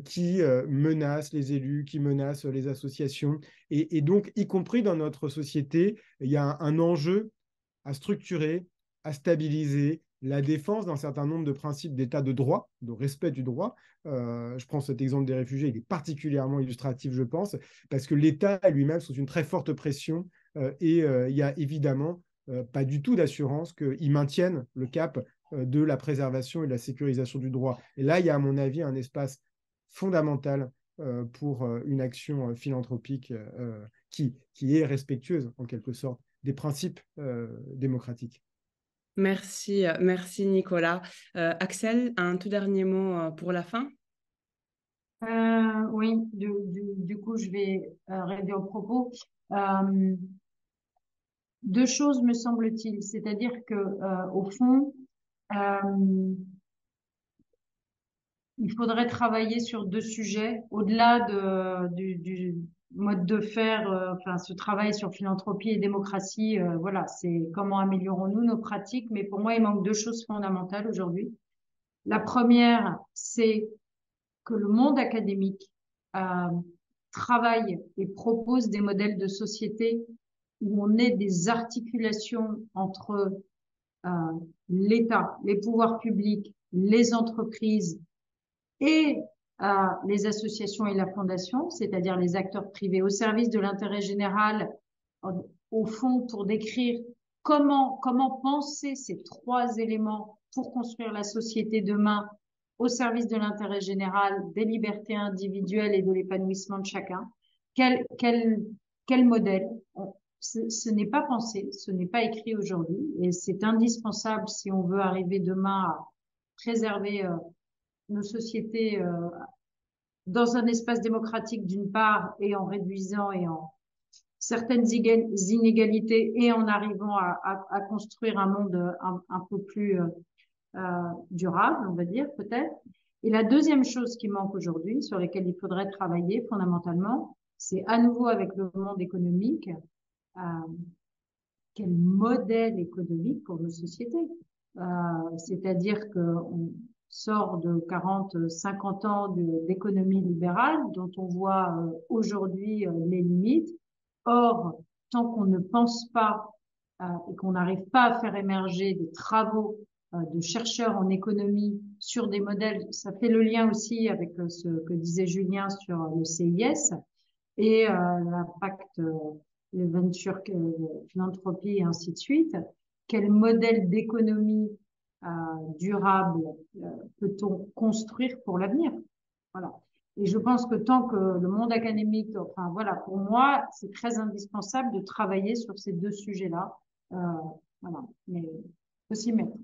Speaker 4: qui menacent les élus, qui menacent les associations. Et donc, y compris dans notre société, il y a un enjeu à structurer, à stabiliser la défense d'un certain nombre de principes d'état de droit, de respect du droit. Je prends cet exemple des réfugiés, il est particulièrement illustratif, je pense, parce que l'État lui-même sous une très forte pression et il y a évidemment pas du tout d'assurance qu'ils maintiennent le cap de la préservation et de la sécurisation du droit. Et là, il y a à mon avis un espace fondamental pour une action philanthropique qui est respectueuse en quelque sorte des principes démocratiques.
Speaker 1: Merci Nicolas. Axel, un tout dernier mot pour la fin?
Speaker 3: Oui, du coup, je vais réduire le propos. Deux choses me semble-t-il, c'est-à-dire que au fond, il faudrait travailler sur deux sujets, au-delà du mode de faire, enfin, ce travail sur philanthropie et démocratie, voilà, c'est comment améliorons-nous nos pratiques, mais pour moi, il manque deux choses fondamentales aujourd'hui. La première, c'est que le monde académique travaille et propose des modèles de société où on ait des articulations entre l'État, les pouvoirs publics, les entreprises et les associations et la fondation, c'est-à-dire les acteurs privés au service de l'intérêt général, au fond, pour décrire comment penser ces trois éléments pour construire la société demain au service de l'intérêt général, des libertés individuelles et de l'épanouissement de chacun. Quel modèle? Ce n'est pas pensé, ce n'est pas écrit aujourd'hui, et c'est indispensable si on veut arriver demain à préserver nos sociétés dans un espace démocratique d'une part, et en réduisant et en certaines inégalités, et en arrivant à construire un monde un peu plus durable, on va dire peut-être. Et la deuxième chose qui manque aujourd'hui, sur laquelle il faudrait travailler fondamentalement, c'est à nouveau avec le monde économique, quel modèle économique pour nos sociétés. C'est-à-dire qu'on sort de 40, 50 ans d'économie libérale dont on voit aujourd'hui les limites. Or, tant qu'on ne pense pas et qu'on n'arrive pas à faire émerger des travaux de chercheurs en économie sur des modèles. Ça fait le lien aussi avec ce que disait Julien sur le CIS et l'impact, le venture, philanthropie et ainsi de suite. Quel modèle d'économie durable peut-on construire pour l'avenir? Voilà. Et je pense que tant que le monde académique, enfin voilà, pour moi, c'est très indispensable de travailler sur ces deux sujets-là. Voilà, mais faut s'y mettre.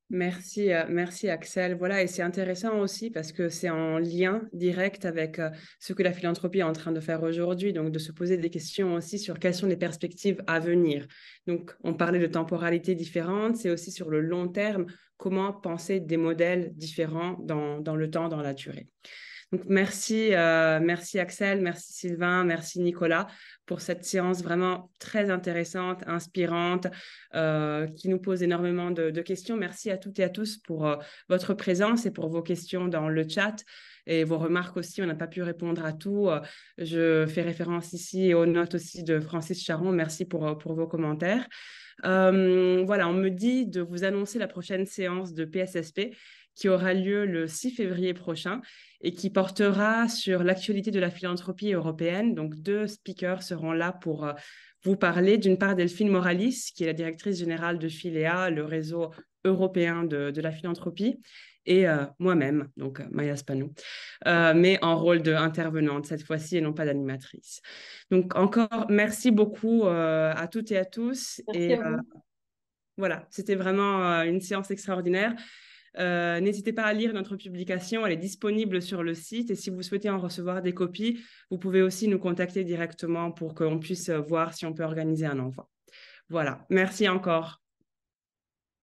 Speaker 1: Merci, merci Axel. Voilà, et c'est intéressant aussi parce que c'est en lien direct avec ce que la philanthropie est en train de faire aujourd'hui, donc de se poser des questions aussi sur quelles sont les perspectives à venir. Donc, on parlait de temporalité différente, c'est aussi sur le long terme, comment penser des modèles différents dans le temps, dans la durée. Donc, merci, merci Axel, merci Sylvain, merci Nicolas pour cette séance vraiment très intéressante, inspirante, qui nous pose énormément de questions. Merci à toutes et à tous pour votre présence et pour vos questions dans le chat et vos remarques aussi. On n'a pas pu répondre à tout. Je fais référence ici aux notes aussi de Francis Charon. Merci pour vos commentaires. Voilà, on me dit de vous annoncer la prochaine séance de PSSP qui aura lieu le 6 février prochain et qui portera sur l'actualité de la philanthropie européenne. Donc, 2 speakers seront là pour vous parler. D'une part, Delphine Moralis, qui est la directrice générale de Philéa, le réseau européen de la philanthropie, et moi-même, donc Maya Spanou, mais en rôle d'intervenante cette fois-ci et non pas d'animatrice. Donc, encore, merci beaucoup à toutes et à tous.
Speaker 6: Merci à vous.
Speaker 1: Voilà, c'était vraiment une séance extraordinaire. N'hésitez pas à lire notre publication, elle est disponible sur le site et si vous souhaitez en recevoir des copies, vous pouvez aussi nous contacter directement pour qu'on puisse voir si on peut organiser un envoi. Voilà, merci encore.